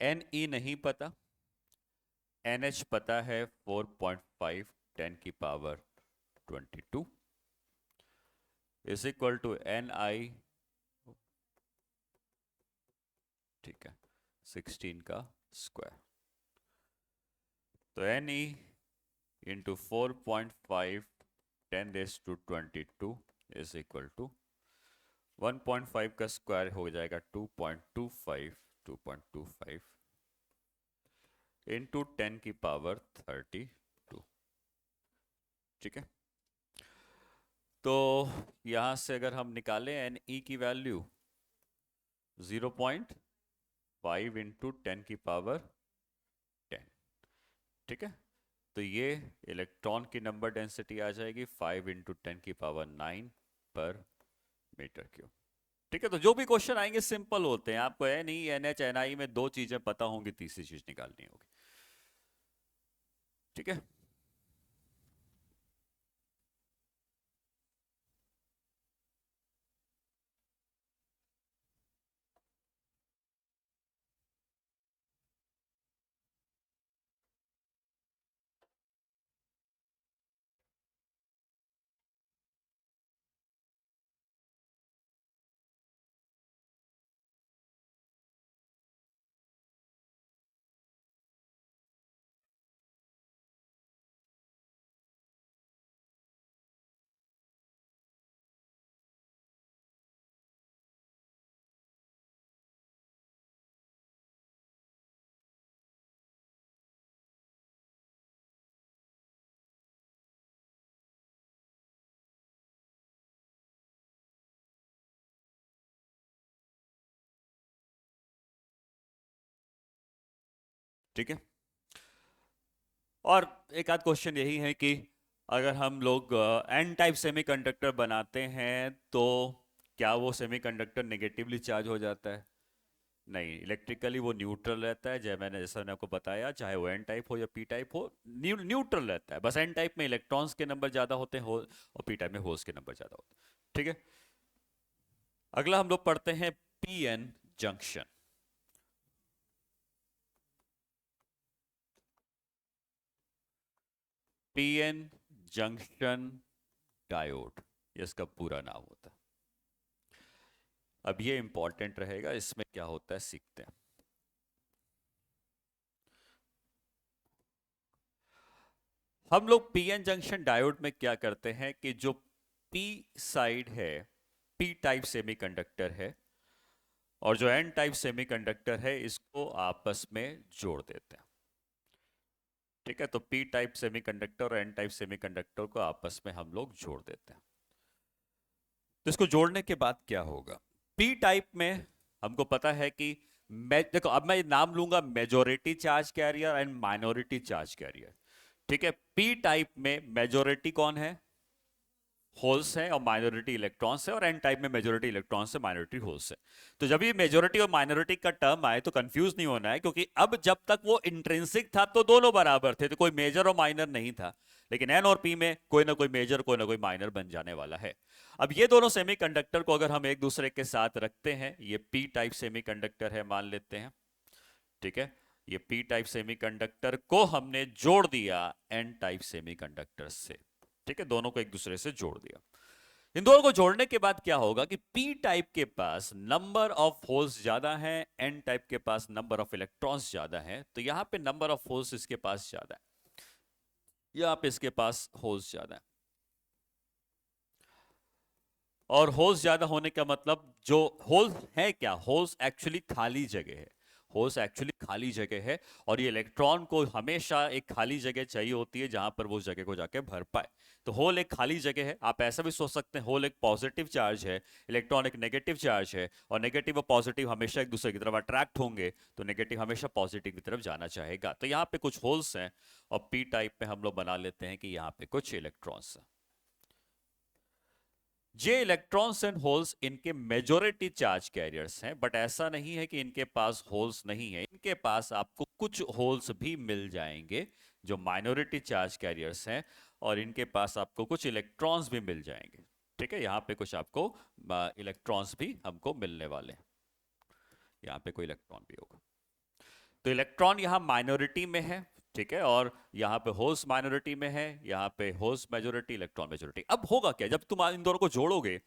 S1: एन ई नहीं पता, एन एच पता है 4.5 10 की power 22 is equal to N I. ठीक है, 16 का स्क्वायर, तो N E into 4.5 10 raise to 22 is equal to 1.5 का स्क्वायर हो जाएगा 2.25, 2.25 इंटू 10 की पावर 32। ठीक है, तो यहां से अगर हम निकालें एन ई की वैल्यू 0.5 इंटू 10 की पावर 10। ठीक है, तो ये इलेक्ट्रॉन की नंबर डेंसिटी आ जाएगी 5 इंटू 10 की पावर 9 पर मीटर क्यूब। ठीक है, तो जो भी क्वेश्चन आएंगे सिंपल होते हैं, आपको N E N H N I में दो चीजें पता होंगी, तीसरी चीज निकालनी होगी। ठीक है, ठीक है, और एक आध क्वेश्चन यही है कि अगर हम लोग एन टाइप सेमीकंडक्टर बनाते हैं तो क्या वो सेमीकंडक्टर नेगेटिवली चार्ज हो जाता है? नहीं, इलेक्ट्रिकली वो न्यूट्रल रहता है। जैसा मैंने आपको बताया, चाहे वो एन टाइप हो या पी टाइप हो, न्यूट्रल रहता है। बस एन टाइप में इलेक्ट्रॉन्स के नंबर ज्यादा होते हैं और पी टाइप में होल्स के नंबर ज्यादा होते हैं। ठीक है, अगला हम लोग पढ़ते हैं p n junction. P n junction diode, ये इसका पूरा नाम होता है। अब ये इंपॉर्टेंट रहेगा, इसमें क्या होता है सीखते हैं। हम लोग पीएन जंक्शन डायोड में क्या करते हैं कि जो पी साइड है, पी टाइप सेमीकंडक्टर है, और जो एन टाइप सेमीकंडक्टर है, इसको आपस में जोड़ देते हैं। ठीक है, तो पी टाइप सेमीकंडक्टर और एन टाइप सेमीकंडक्टर को आपस में हम लोग जोड़ देते हैं। तो इसको जोड़ने के बाद क्या होगा? पी टाइप में हमको पता है कि देखो, अब मैं नाम लूंगा majority charge carrier and minority charge carrier. ठीक है, पी टाइप में मेजोरिटी कौन है? होल्स है, और माइनॉरिटी इलेक्ट्रॉन्स है, और एन टाइप में मेजोरिटी इलेक्ट्रॉन्स है, माइनॉरिटी होल्स है। तो जब ये मेजोरिटी और माइनॉरिटी का टर्म आए तो कंफ्यूज नहीं होना है, क्योंकि अब जब तक वो इंट्रिंसिक था तो दोनों बराबर थे, तो कोई मेजर और माइनर नहीं था। लेकिन एन और पी में कोई ना कोई मेजर कोई ना कोई माइनर बन जाने वाला है। अब ये दोनों सेमीकंडक्टर को अगर हम एक दूसरे के साथ रखते हैं, ये पी टाइप सेमीकंडक्टर है मान लेते हैं। ठीक है, ये पी टाइप सेमीकंडक्टर को हमने जोड़ दिया एन टाइप सेमीकंडक्टर से। ठीक है, दोनों को एक दूसरे से जोड़ दिया। इन दोनों को जोड़ने के बाद क्या होगा कि पी टाइप के पास नंबर ऑफ होल्स ज्यादा है, एन टाइप के पास नंबर ऑफ इलेक्ट्रॉन्स ज्यादा है। तो यहां पे नंबर ऑफ होल्स इसके पास ज्यादा है, यहां पे इसके पास होल्स ज्यादा है। और होल्स ज्यादा होने का मतलब, जो होल्स है क्या, होल्स एक्चुअली खाली जगह है। होल्स एक्चुअली खाली जगह है, और ये इलेक्ट्रॉन को हमेशा एक खाली जगह चाहिए होती है जहां पर वो उस जगह को जाके भर पाए। तो होल एक खाली जगह है। आप ऐसा भी सोच सकते हैं, होल एक पॉजिटिव चार्ज है, इलेक्ट्रॉन एक नेगेटिव चार्ज है, और नेगेटिव और पॉजिटिव हमेशा एक दूसरे की तरफ अट्रैक्ट होंगे, तो नेगेटिव हमेशा पॉजिटिव की तरफ जाना चाहेगा। तो यहाँ पे कुछ होल्स हैं, और पी टाइप में हम लोग बना लेते हैं कि यहाँ पे कुछ इलेक्ट्रॉन्स हैं। ये इलेक्ट्रॉन्स एंड होल्स इनके मेजॉरिटी चार्ज कैरियर्स हैं, बट ऐसा नहीं है कि इनके पास होल्स नहीं है। इनके पास आपको कुछ होल्स भी मिल जाएंगे जो माइनॉरिटी चार्ज कैरियर्स हैं, और इनके पास आपको कुछ इलेक्ट्रॉन्स भी मिल जाएंगे। ठीक है, यहां पे कुछ आपको इलेक्ट्रॉन्स भी हमको मिलने वाले हैं। यहां पे कोई इलेक्ट्रॉन भी होगा। तो इलेक्ट्रॉन यहां माइनॉरिटी में है। ठीक है, और यहां पे होल्स माइनॉरिटी में है, यहां पे होल्स मेजॉरिटी, इलेक्ट्रॉन मेजॉरिटी। अब होगा क्या, जब तुम इन दोनों को जोड़ोगे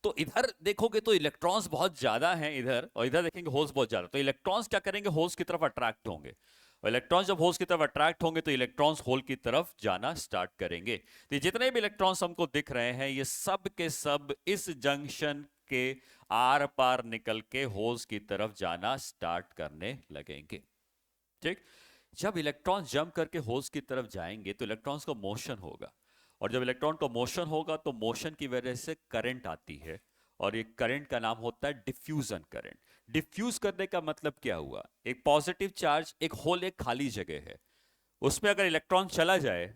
S1: तो इधर देखोगे तो इलेक्ट्रॉन्स बहुत ज्यादा हैं इधर, और इधर देखेंगे होल्स बहुत ज्यादा। तो इलेक्ट्रॉन्स क्या करेंगे, होल्स की तरफ अट्रैक्ट होंगे, और इलेक्ट्रॉन्स जब होल्स की तरफ अट्रैक्ट होंगे तो इलेक्ट्रॉन्स होल की तरफ जाना स्टार्ट करेंगे। तो जितने भी इलेक्ट्रॉन्स हमको दिख रहे हैं, ये सब के सब इस जंक्शन के आर पार निकल के होल्स की तरफ जाना स्टार्ट करने लगेंगे। ठीक, जब इलेक्ट्रॉन जंप करके होल्स की तरफ जाएंगे तो इलेक्ट्रॉन्स का मोशन होगा, और जब इलेक्ट्रॉन का मोशन होगा तो मोशन की वजह से करंट आती है, और ये करंट का नाम होता है डिफ्यूजन करंट। डिफ्यूज करने का मतलब क्या हुआ, एक पॉजिटिव चार्ज, एक होल एक खाली जगह है, उसमें अगर इलेक्ट्रॉन चला जाए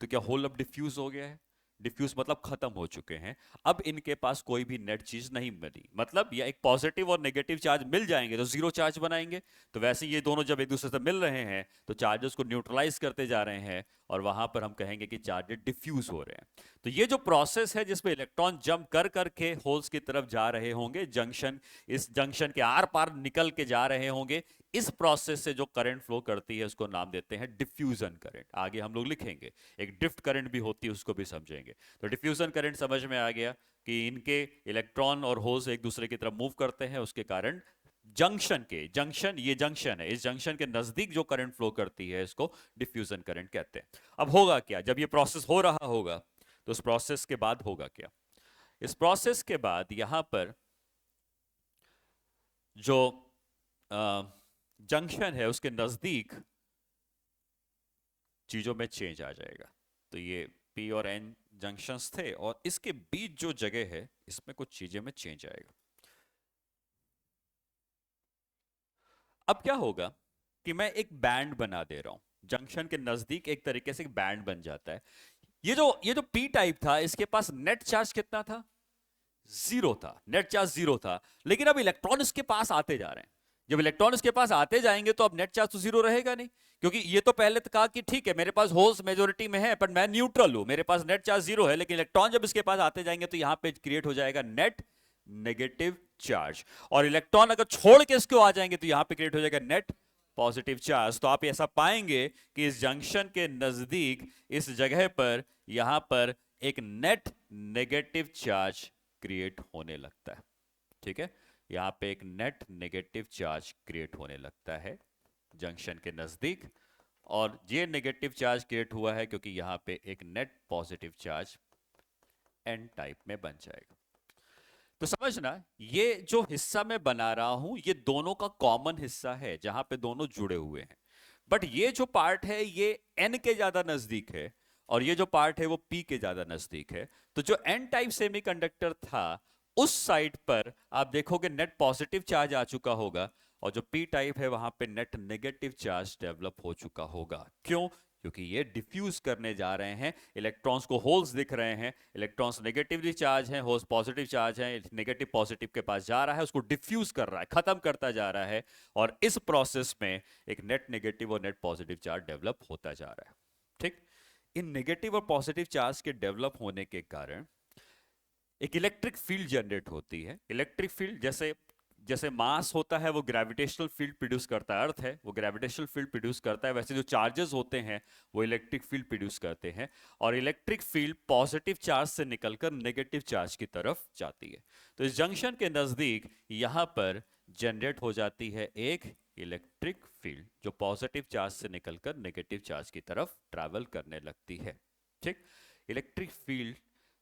S1: तो क्या होल अब डिफ्यूज हो गया है? डिफ्यूज मतलब खत्म हो चुके हैं, अब इनके पास कोई भी नेट चीज नहीं मिली, मतलब या एक पॉजिटिव और नेगेटिव चार्ज मिल जाएंगे तो जीरो चार्ज बनाएंगे। तो वैसे ये दोनों जब एक दूसरे से मिल रहे हैं तो चार्जेस को न्यूट्रलाइज करते जा रहे हैं, और वहां पर हम कहेंगे कि चार्जेस डिफ्यूज हो रहे हैं। तो ये जो प्रोसेस है जिसमें इलेक्ट्रॉन जंप कर करके होल्स की तरफ जा रहे होंगे, जंक्शन, इस जंक्शन के आर पार निकल के जा रहे होंगे, इस प्रोसेस से जो करंट फ्लो करती है उसको नाम देते हैं डिफ्यूजन करंट। आगे हम लोग लिखेंगे, एक ड्रिफ्ट करंट भी होती है, उसको भी समझेंगे। तो डिफ्यूजन करंट समझ में आ गया कि इनके इलेक्ट्रॉन और होल्स एक दूसरे की तरफ मूव करते हैं, उसके कारण जंक्शन के, जंक्शन, ये जंक्शन है, इस जंक्शन के नजदीक जो करंट फ्लो करती है इसको डिफ्यूजन करंट कहते हैं। अब होगा क्या जब ये प्रोसेस हो रहा होगा, तो उस प्रोसेस के बाद होगा क्या, इस प्रोसेस के बाद यहां पर जो जंक्शन है उसके नजदीक चीजों में चेंज आ जाएगा। तो ये पी और एन जंक्शंस थे, और इसके बीच जो जगह है इसमें कुछ चीजें में चेंज आएगा। अब क्या होगा कि मैं एक बैंड बना दे रहा हूं जंक्शन के नजदीक, एक तरीके से एक बैंड बन जाता है। ये जो पी टाइप था इसके पास नेट चार्ज कितना था, जीरो था, नेट चार्ज जीरो था। लेकिन अब इलेक्ट्रॉन इसके पास आते जा रहे हैं, जब इलेक्ट्रॉन इसके पास आते जाएंगे तो अब नेट चार्ज तो जीरो रहेगा नहीं, क्योंकि ये तो पहले तो कहा कि ठीक है मेरे पास होल्स मेजोरिटी में है पर मैं न्यूट्रल हूं, मेरे पास नेट चार्ज जीरो है। लेकिन इलेक्ट्रॉन जब इसके पास आते जाएंगे तो यहां पे क्रिएट हो जाएगा नेट नेगेटिव चार्ज, और इलेक्ट्रॉन अगर छोड़ के इसको आ जाएंगे तो यहां पे क्रिएट हो जाएगा नेट पॉजिटिव चार्ज। तो आप ऐसा पाएंगे कि इस जंक्शन के नजदीक इस जगह पर यहां पर एक नेट नेगेटिव चार्ज क्रिएट होने लगता है। ठीक है, यहां पे एक नेट नेगेटिव चार्ज क्रिएट होने लगता है जंक्शन के नजदीक, और ये नेगेटिव चार्ज क्रिएट हुआ है क्योंकि यहां पे एक net positive charge n type में बन जाएगा। तो समझना, ये जो हिस्सा मैं बना रहा हूं ये दोनों का कॉमन हिस्सा है जहां पे दोनों जुड़े हुए हैं, बट ये जो पार्ट है ये एन के ज्यादा नजदीक है, और ये जो पार्ट है वो पी के ज्यादा नजदीक है। तो जो एन टाइप सेमीकंडक्टर था उस साइड पर आप देखोगे नेट पॉजिटिव चार्ज आ चुका होगा, और जो पी टाइप है वहां पे नेट नेगेटिव चार्ज डेवलप हो चुका होगा। क्यों? क्योंकि ये डिफ्यूज करने जा रहे हैं, इलेक्ट्रॉन्स को होल्स दिख रहे हैं, इलेक्ट्रॉन्स नेगेटिवली चार्ज हैं, होल्स पॉजिटिव चार्ज हैं, नेगेटिव पॉजिटिव के पास जा रहा है, उसको डिफ्यूज कर रहा है, खत्म करता जा रहा है, और इस प्रोसेस में एक नेट नेगेटिव और नेट पॉजिटिव चार्ज डेवलप होता जा रहा है। ठीक, इन नेगेटिव और पॉजिटिव चार्ज के डेवलप होने के कारण एक इलेक्ट्रिक फील्ड जनरेट होती है। इलेक्ट्रिक फील्ड जैसे जैसे मास होता है वो ग्रेविटेशनल फील्ड प्रोड्यूस करता है, अर्थ है वो ग्रेविटेशनल फील्ड प्रोड्यूस करता है, वैसे जो चार्जेस होते हैं वो इलेक्ट्रिक फील्ड प्रोड्यूस करते हैं, और इलेक्ट्रिक फील्ड पॉजिटिव चार्ज से निकलकर नेगेटिव चार्ज की तरफ जाती है। तो इस जंक्शन के नजदीक यहां पर जनरेट हो जाती है एक इलेक्ट्रिक फील्ड जो पॉजिटिव चार्ज से निकलकर नेगेटिव चार्ज की तरफ ट्रैवल करने लगती है। ठीक, इलेक्ट्रिक फील्ड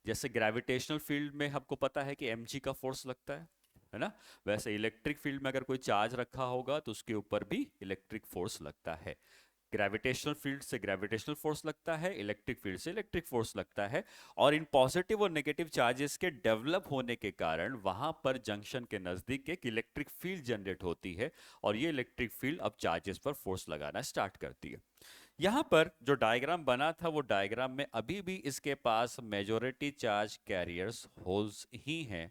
S1: जैसे ग्रेविटेशनल फील्ड में हमको पता है कि mg का फोर्स लगता है ना, वैसे इलेक्ट्रिक फील्ड में अगर कोई चार्ज रखा होगा तो उसके ऊपर भी इलेक्ट्रिक फोर्स लगता है। ग्रेविटेशनल फील्ड से ग्रेविटेशनल फोर्स लगता है, इलेक्ट्रिक फील्ड से इलेक्ट्रिक फोर्स लगता है, और इन पॉजिटिव और नेगेटिव चार्जेस के डेवलप होने के कारण वहां पर जंक्शन के नजदीक एक इलेक्ट्रिक फील्ड जनरेट होती है, और ये इलेक्ट्रिक फील्ड अब चार्जेस पर फोर्स लगाना स्टार्ट करती है। यहां पर जो डायग्राम बना था वो डायग्राम में अभी भी इसके पास मेजॉरिटी चार्ज कैरियर्स होल्स ही हैं।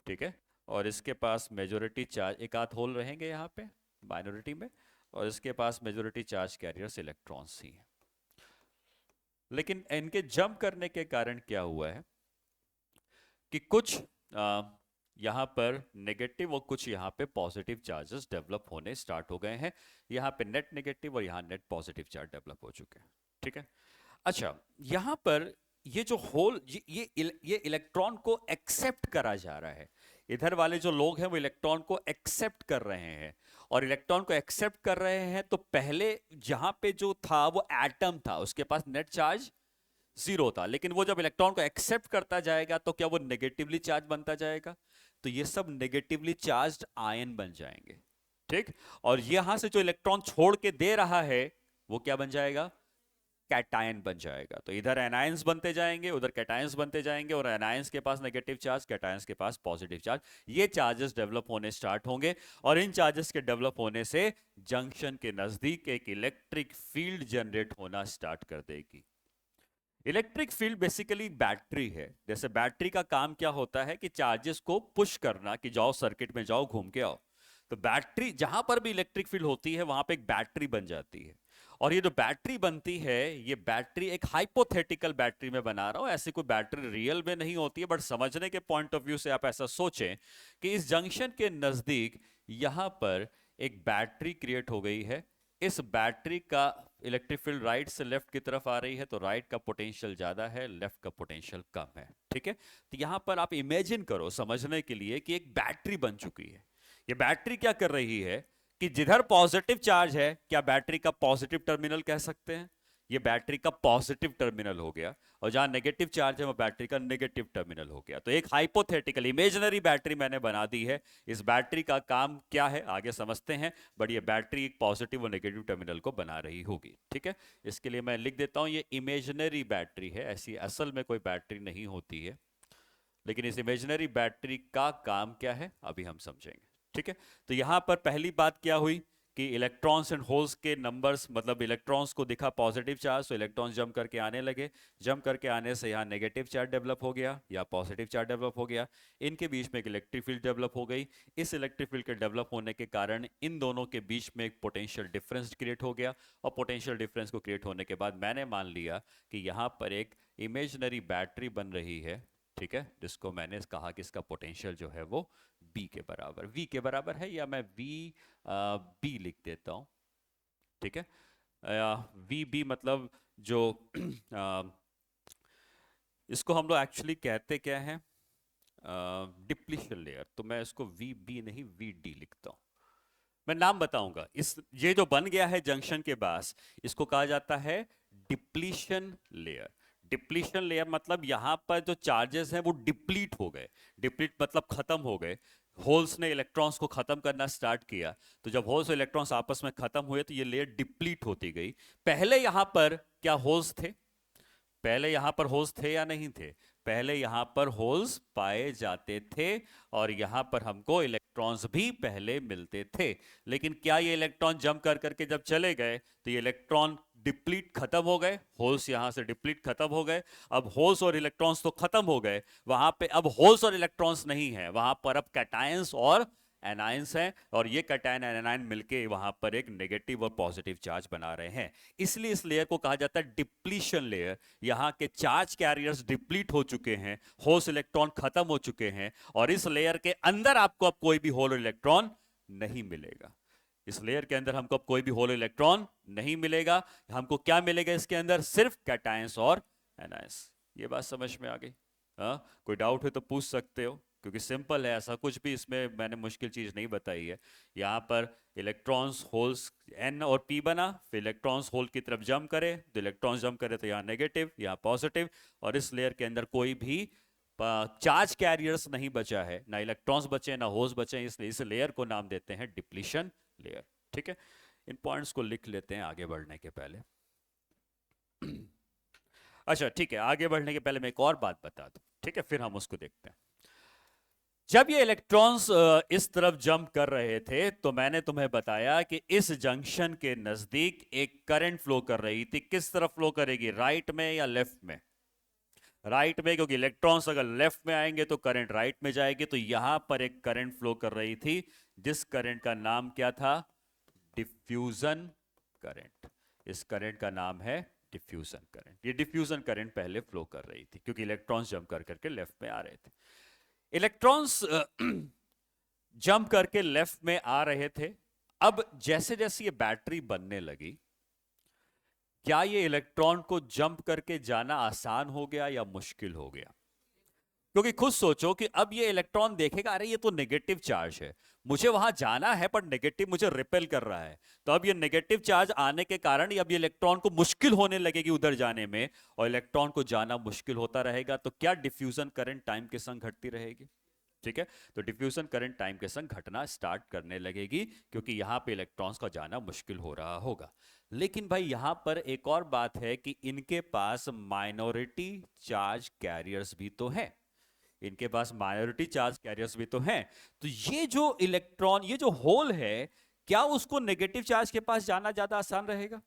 S1: ठीक है, और इसके पास मेजॉरिटी चार्ज, एक आध होल रहेंगे यहाँ पे माइनॉरिटी में, और इसके पास मेजॉरिटी चार्ज कैरियर्स इलेक्ट्रॉन्स ही हैं। लेकिन इनके जंप करने के कारण क्या हुआ है कि कुछ यहाँ पर नेगेटिव और कुछ यहाँ पे पॉजिटिव चार्जेस डेवलप होने स्टार्ट हो गए हैं। यहाँ पे नेट नेगेटिव और यहाँ नेट पॉजिटिव चार्ज डेवलप हो चुके हैं। ठीक है, अच्छा, यहाँ पर ये जो होल, ये इलेक्ट्रॉन को एक्सेप्ट करा जा रहा है, इधर वाले जो लोग हैं वो इलेक्ट्रॉन को एक्सेप्ट कर रहे हैं, और इलेक्ट्रॉन को एक्सेप्ट कर रहे हैं तो पहले जहां पे जो था वो एटम था उसके पास नेट चार्ज जीरो था, लेकिन वो जब इलेक्ट्रॉन को एक्सेप्ट करता जाएगा तो क्या वो नेगेटिवली चार्ज बनता जाएगा, तो ये सब नेगेटिवली चार्ज्ड आयन बन जाएंगे। ठीक, और यहां से जो इलेक्ट्रॉन छोड़ के दे रहा है वो क्या बन जाएगा, कैटायन बन जाएगा। तो इधर एनायंस बनते जाएंगे, उधर कैटायंस बनते जाएंगे, और एनायंस के पास नेगेटिव चार्ज, कैटायंस के पास पॉजिटिव चार्ज, ये चार्जेस डेवलप होने स्टार्ट होंगे। और इन चार्जेस के डेवलप होने से जंक्शन के नजदीक एक इलेक्ट्रिक फील्ड जनरेट होना स्टार्ट कर देगी। इलेक्ट्रिक फील्ड बेसिकली बैटरी है। जैसे बैटरी का काम क्या होता है कि चार्जेस को पुश करना, कि जाओ सर्किट में जाओ, घूम के आओ। तो बैटरी, जहां पर भी इलेक्ट्रिक फील्ड होती है वहां पे एक बैटरी बन जाती है। और ये जो बैटरी बनती है, ये बैटरी एक हाइपोथेटिकल बैटरी में बना रहा हूं, ऐसी कोई बैटरी रियल में नहीं होती है, बट समझने के पॉइंट ऑफ व्यू से आप ऐसा सोचें कि इस जंक्शन के नजदीक यहां पर एक बैटरी क्रिएट हो गई है। इस बैटरी का इलेक्ट्रिक फील्ड राइट से लेफ्ट की तरफ आ रही है, तो राइट का पोटेंशियल ज्यादा है, लेफ्ट का पोटेंशियल कम है। ठीक है, तो यहां पर आप इमेजिन करो समझने के लिए कि एक बैटरी बन चुकी है। ये बैटरी क्या कर रही है कि जिधर पॉजिटिव चार्ज है, क्या बैटरी का पॉजिटिव टर्मिनल कह सकते हैं, ये बैटरी का पॉजिटिव टर्मिनल हो गया, और जहां नेगेटिव चार्ज है वो बैटरी का नेगेटिव टर्मिनल हो गया। तो एक हाइपोथेटिकल इमेजिनरी बैटरी मैंने बना दी है। इस बैटरी का काम क्या है आगे समझते हैं, बट ये बैटरी एक पॉजिटिव और नेगेटिव टर्मिनल को बना रही होगी। ठीक है, इसके लिए मैं लिख देता हूं ये इमेजिनरी बैटरी है, ऐसी असल में कोई बैटरी नहीं होती है, लेकिन इस इमेजिनरी बैटरी का काम क्या है अभी हम समझेंगे। ठीक है, तो यहां पर पहली बात क्या हुई कि इलेक्ट्रॉन्स एंड होल्स के नंबर्स, मतलब इलेक्ट्रॉन्स को दिखा पॉजिटिव चार्ज, तो इलेक्ट्रॉन्स जंप करके आने लगे, जंप करके आने से यहाँ नेगेटिव चार्ज डेवलप हो गया या पॉजिटिव चार्ज डेवलप हो गया, इनके बीच में एक इलेक्ट्रिक फील्ड डेवलप हो गई। इस इलेक्ट्रिक फील्ड के डेवलप होने के कारण इन दोनों के बीच में एक पोटेंशियल डिफरेंस क्रिएट हो गया, और पोटेंशियल डिफरेंस को क्रिएट होने के बाद मैंने मान लिया कि यहाँ पर एक इमेजिनरी बैटरी बन रही है। ठीक है, जिसको मैंने कहा कि इसका पोटेंशियल जो है वो B के बराबर, V के बराबर है, या मैं B लिख देता हूं। ठीक है, VB मतलब जो इसको हम लोग एक्चुअली कहते क्या है, डिप्लीशन लेयर, तो मैं इसको VB नहीं VD लिखता हूं। मैं नाम बताऊंगा, इस ये जो बन गया है जंक्शन के पास, इसको कहा जाता है डिप्लीशन लेयर। डिप्लीशन लेयर मतलब यहां पर जो चार्जेस हैं वो डिप्लीट हो गए। डिप्लीट मतलब खत्म हो गए। होल्स ने इलेक्ट्रॉन्स को खत्म करना स्टार्ट किया, तो जब होल्स और इलेक्ट्रॉन्स आपस में खत्म हुए तो ये लेयर डिप्लीट होती गई। पहले यहां पर क्या होल्स थे, पहले यहां पर होल्स थे या नहीं थे, पहले यहां पर होल्स पाए जाते थे, और यहां पर हमको इलेक्ट्रॉन्स भी पहले मिलते थे। लेकिन क्या ये इलेक्ट्रॉन जंप कर करके जब चले गए तो ये इलेक्ट्रॉन डिप्लीट खत्म हो गए, होल्स यहां से डिप्लीट खत्म हो गए। अब होल्स और इलेक्ट्रॉन्स तो खत्म हो गए, वहां पे अब होल्स और इलेक्ट्रॉन्स नहीं है, वहां पर अब कैटायंस और एनायंस हैं, और ये कैटायन और एनायन मिलके वहां पर एक नेगेटिव और पॉजिटिव चार्ज बना रहे हैं। इसलिए इस लेयर को कहा जाता है डिप्लीशन लेयर। यहां के चार्ज कैरियर्स डिप्लीट हो चुके हैं, होल्स इलेक्ट्रॉन खत्म हो चुके हैं, और इस लेयर के अंदर आपको अब कोई भी होल इलेक्ट्रॉन नहीं मिलेगा। इस लेयर के अंदर हमको अब कोई भी होल इलेक्ट्रॉन नहीं मिलेगा। हमको क्या मिलेगा इसके अंदर, सिर्फ कैटायंस और एनायंस। ये बात समझ में आ गई? कोई डाउट है तो पूछ सकते हो, क्योंकि सिंपल है, ऐसा कुछ भी इसमें मैंने मुश्किल चीज नहीं बताई है। यहाँ पर इलेक्ट्रॉन्स होल्स N और P बना, फिर इलेक्ट्रॉन्स होल की तरफ जंप करे, तो इलेक्ट्रॉन्स जंप करे तो यहाँ नेगेटिव, यहाँ पॉजिटिव, और इस लेयर के अंदर कोई भी चार्ज कैरियर्स नहीं बचा है, ना इलेक्ट्रॉन्स बचे ना होल्स बचे, इसलिए इस लेयर को नाम देते हैं डिप्लीशन लेयर। ठीक है, इन पॉइंट्स को लिख लेते हैं आगे बढ़ने के पहले। अच्छा ठीक है, आगे बढ़ने के पहले मैं एक और बात बता दूं, ठीक है, फिर हम उसको देखते हैं। जब ये इलेक्ट्रॉन्स इस तरफ जंप कर रहे थे, तो मैंने तुम्हें बताया कि इस जंक्शन के नजदीक एक करंट फ्लो कर रही थी। किस तरफ फ्लो करेगी, राइट में या लेफ्ट में? राइट में, क्योंकि इलेक्ट्रॉन्स अगर लेफ्ट में आएंगे तो करंट राइट में जाएगी। तो यहां पर एक करंट फ्लो कर रही थी, जिस करंट का नाम क्या था, डिफ्यूजन करंट। इस करंट का नाम है डिफ्यूजन करंट। ये डिफ्यूजन करंट पहले फ्लो कर रही थी, क्योंकि इलेक्ट्रॉन्स जंप कर करके लेफ्ट में आ रहे थे। इलेक्ट्रॉन्स जंप करके लेफ्ट में आ रहे थे। अब जैसे जैसे ये बैटरी बनने लगी, क्या ये इलेक्ट्रॉन को जंप करके जाना आसान हो गया या मुश्किल हो गया? क्योंकि खुद सोचो कि अब ये इलेक्ट्रॉन देखेगा, अरे ये तो नेगेटिव चार्ज है, मुझे वहां जाना है पर नेगेटिव मुझे रिपेल कर रहा है। तो अब ये नेगेटिव चार्ज आने के कारण अब ये इलेक्ट्रॉन को मुश्किल होने लगेगी उधर जाने में, और इलेक्ट्रॉन को जाना मुश्किल होता रहेगा, तो क्या डिफ्यूजन करंट टाइम के संग घटती रहेगी। ठीक है, तो डिफ्यूजन करंट टाइम के संग घटना स्टार्ट करने लगेगी, क्योंकि यहां पे इलेक्ट्रॉन्स का जाना मुश्किल हो रहा होगा। लेकिन भाई यहां पर एक और बात है कि इनके पास माइनॉरिटी चार्ज कैरियर्स भी तो है, इनके पास माइनॉरिटी चार्ज कैरियर्स भी तो हैं। तो ये जो इलेक्ट्रॉन, ये जो होल है, क्या उसको नेगेटिव चार्ज के पास जाना ज्यादा आसान रहेगा।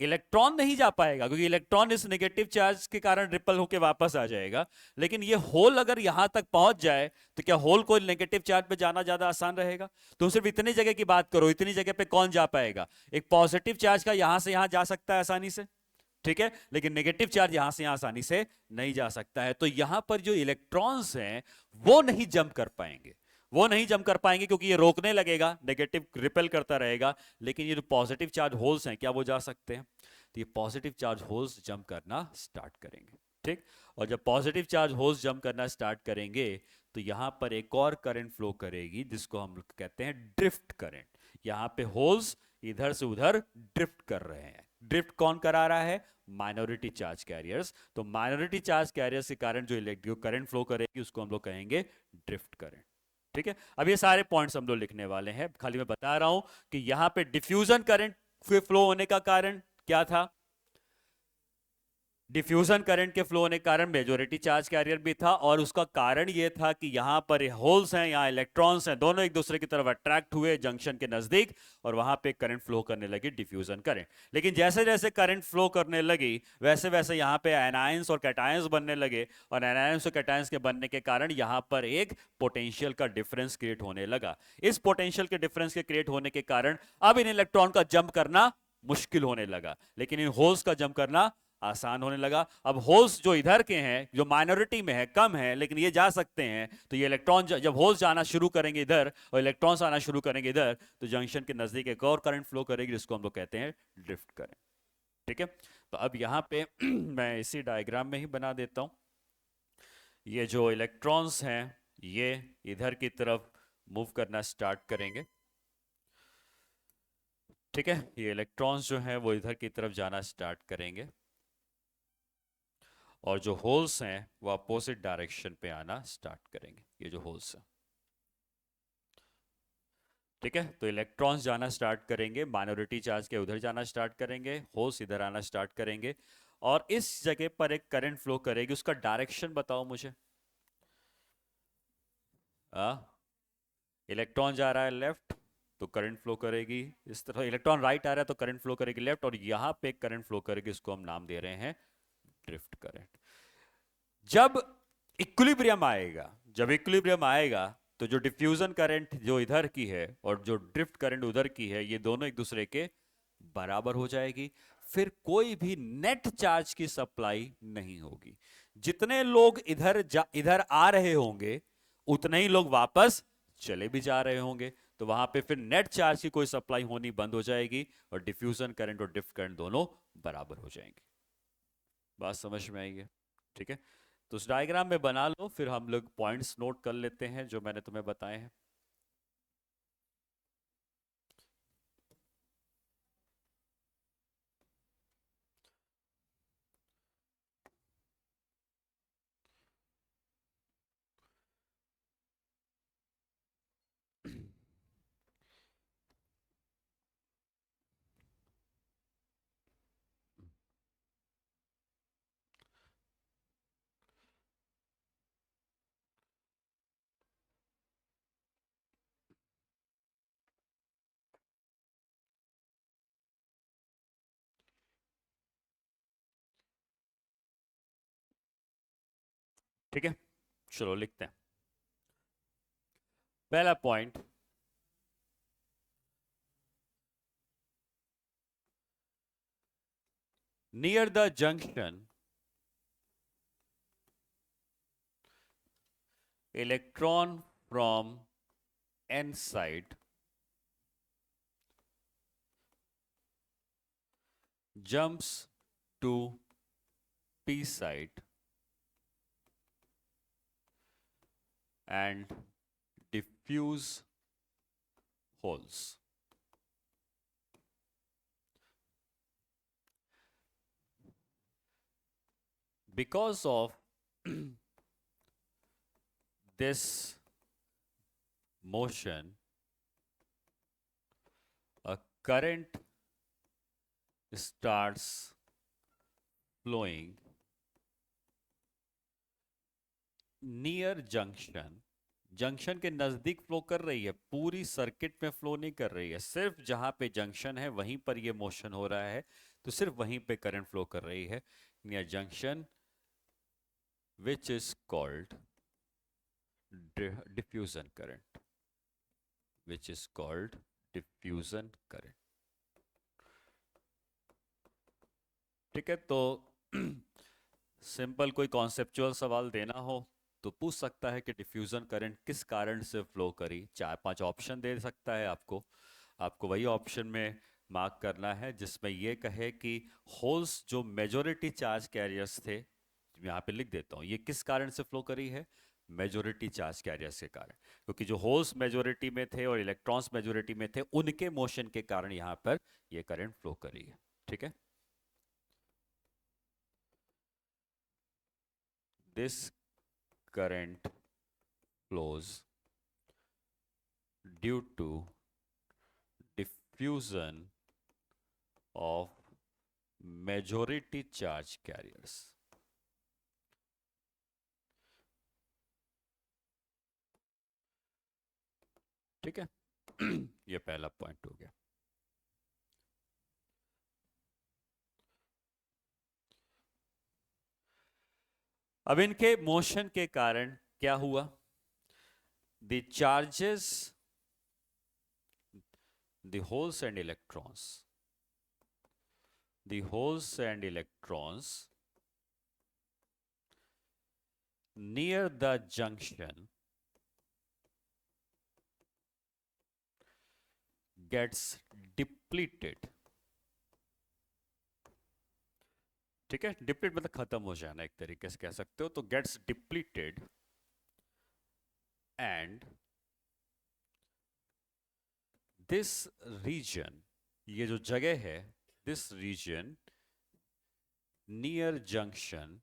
S1: इलेक्ट्रॉन नहीं जा पाएगा, क्योंकि इलेक्ट्रॉन इस नेगेटिव चार्ज के कारण रिपल होकर वापस आ जाएगा। लेकिन ये होल अगर यहां तक पहुंच जाए, तो क्या होल को नेगेटिव चार्ज पे जाना ज्यादा आसान रहेगा। तुम सिर्फ इतनी जगह की बात करो, इतनी जगह पे कौन जा पाएगा। एक पॉजिटिव चार्ज का यहां से यहां जा सकता है आसानी से, ठीक है, लेकिन नेगेटिव चार्ज यहां से यहां आसानी से नहीं जा सकता है। तो यहां पर जो इलेक्ट्रॉन्स हैं वो नहीं जंप कर पाएंगे, वो नहीं जंप कर पाएंगे, क्योंकि ये रोकने लगेगा, नेगेटिव रिपेल करता रहेगा। लेकिन ये जो पॉजिटिव चार्ज होल्स हैं, क्या वो जा सकते हैं। तो ये पॉजिटिव चार्ज होल्स जंप करना स्टार्ट करेंगे। ठीक, और जब पॉजिटिव चार्ज होल्स जंप करना स्टार्ट करेंगे, तो यहां पर एक और करंट फ्लो करेगी, जिसको हम कहते हैं ड्रिफ्ट करंट। यहां पे होल्स इधर से उधर ड्रिफ्ट कर रहे हैं। ड्रिफ्ट कौन करा रहा है, माइनॉरिटी चार्ज कैरियर्स। तो माइनॉरिटी चार्ज कैरियर्स के कारण जो करंट फ्लो करेगी, उसको हम लोग कहेंगे ड्रिफ्ट करंट। ठीक है, अब ये सारे पॉइंट्स हम लोग लिखने वाले हैं, खाली मैं बता रहा हूं कि यहां पे डिफ्यूजन करंट फ्लो होने का कारण क्या था। डिफ्यूजन करंट के फ्लो होने के कारण मेजोरिटी चार्ज कैरियर भी था, और उसका कारण यह था कि यहां पर होल्स हैं, यहां इलेक्ट्रॉन्स हैं, दोनों एक दूसरे की तरफ अट्रैक्ट हुए जंक्शन के नजदीक, और वहां पे करंट फ्लो करने लगी, डिफ्यूजन करंट। लेकिन जैसे जैसे करंट फ्लो करने लगी, वैसे वैसे यहां पे एनायंस और कैटायंस बनने लगे, और एनायंस और कैटायंस के बनने के कारण यहां पर एक पोटेंशियल का डिफरेंस क्रिएट होने लगा। इस पोटेंशियल के डिफरेंस के क्रिएट होने के कारण अब इन इलेक्ट्रॉन का जंप करना मुश्किल होने लगा, लेकिन इन होल्स का जंप करना आसान होने लगा। अब होल्स जो इधर के हैं, जो माइनॉरिटी में है, कम है, लेकिन ये जा सकते हैं, तो ये इलेक्ट्रॉन जब होल्स जाना शुरू करेंगे इधर, और इलेक्ट्रॉन्स आना शुरू करेंगे इधर, तो जंक्शन के नजदीक एक और करंट फ्लो करेगी, जिसको हम लोग कहते हैं ड्रिफ्ट करंट। ठीक है, तो अब यहां पे मैं इसी डायग्राम में ही बना देता हूं। ये जो इलेक्ट्रॉन्स हैं, ये इधर की तरफ मूव करना स्टार्ट करेंगे। ठीक है, ये इलेक्ट्रॉन्स जो हैं वो इधर की तरफ जाना स्टार्ट करेंगे, और जो होल्स हैं वो अपोजिट डायरेक्शन पे आना स्टार्ट करेंगे, ये जो होल्स हैं। ठीक है, तो इलेक्ट्रॉन्स जाना स्टार्ट करेंगे, माइनॉरिटी चार्ज के उधर जाना स्टार्ट करेंगे, होल्स इधर आना स्टार्ट करेंगे, और इस जगह पर एक करंट फ्लो करेगी। उसका डायरेक्शन बताओ मुझे। आ इलेक्ट्रॉन जा रहा है लेफ्ट, तो करंट फ्लो करेगी इस तरह। इलेक्ट्रॉन राइट आ रहा है, तो करंट फ्लो करेगी लेफ्ट, और यहां पे एक करंट फ्लो करेगी, इसको हम नाम दे रहे हैं ड्रिफ्ट करंट। जब इक्विलिब्रियम आएगा, जब इक्विलिब्रियम आएगा, तो जो डिफ्यूजन करंट जो इधर की है और जो ड्रिफ्ट करंट उधर की है, ये दोनों एक दूसरे के बराबर हो जाएगी। फिर कोई भी नेट चार्ज की सप्लाई नहीं होगी। जितने लोग इधर आ रहे होंगे, उतने ही लोग वापस चले भी जा रहे होंगे, तो वहां पे फिर नेट चार्ज की कोई सप्लाई होनी बंद हो जाएगी, और डिफ्यूजन करंट और ड्रिफ्ट करंट दोनों बराबर हो जाएंगे। बात समझ में आई है। ठीक है, तो उस डायग्राम में बना लो, फिर हम लोग पॉइंट्स नोट कर लेते हैं जो मैंने तुम्हें बताए हैं। ठीक है, चलो लिखते हैं। पहला point, near the junction electron from n side jumps to p side and diffuse holes. Because of this motion, a current starts flowing near junction. Junction के नजदीक फ्लो कर रही है, पूरी सर्किट में फ्लो नहीं कर रही है, सिर्फ जहां पे जंक्शन है वहीं पर ये मोशन हो रहा है, तो सिर्फ वहीं पे करंट फ्लो कर रही है near junction, which is called diffusion current. Which is called diffusion current. ठीक है, तो सिंपल कोई कॉन्सेप्चुअल सवाल देना हो तो पूछ सकता है कि डिफ्यूजन करंट किस कारण से फ्लो करी. 4-5 ऑप्शन दे सकता है आपको. आपको वही ऑप्शन में मार्क करना है जिसमें ये कहे कि होल्स जो मेजोरिटी चार्ज कैरियर्स थे, यहाँ पे लिख देता हूँ, ये किस कारण से फ्लो करी है, मेजोरिटी चार्ज कैरियर्स के कारण, क्योंकि जो होल्स मेजोरिटी में थे और इलेक्ट्रॉन्स मेजोरिटी में थे उनके मोशन के कारण यहाँ पर ये करंट फ्लो करी है. ठीक है, this current flows due to diffusion of majority charge carriers. ठीक है, ये पहला पॉइंट हो गया. अब इनके मोशन के कारण क्या हुआ, the charges, the holes and electrons, the holes and electrons near the junction gets depleted. ठीक है, डिप्लीट मतलब खत्म हो जाना, एक तरीके से कह सकते हो, तो gets depleted and this region, ये जो जगह है, this region near junction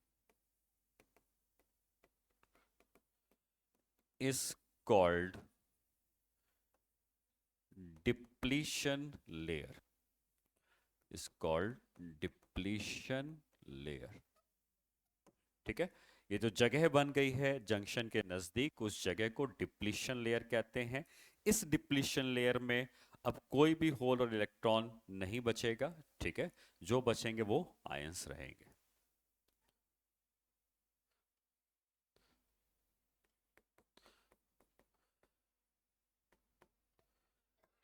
S1: is called depletion layer. Is called depletion layer. ठीक है, ये जो जगह बन गई है जंक्शन के नजदीक, उस जगह को डिप्लीशन लेयर कहते हैं. इस डिप्लीशन लेयर में अब कोई भी होल और इलेक्ट्रॉन नहीं बचेगा. ठीक है, जो बचेंगे वो आयंस रहेंगे.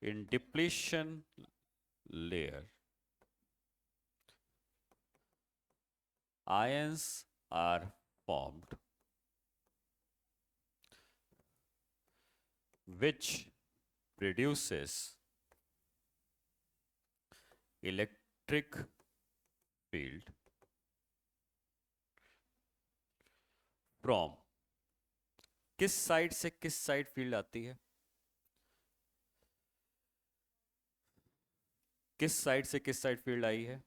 S1: In depletion layer ions are formed which produces electric field from, किस साइड से किस साइड फील्ड आती है, किस साइड से किस साइड फील्ड आई है,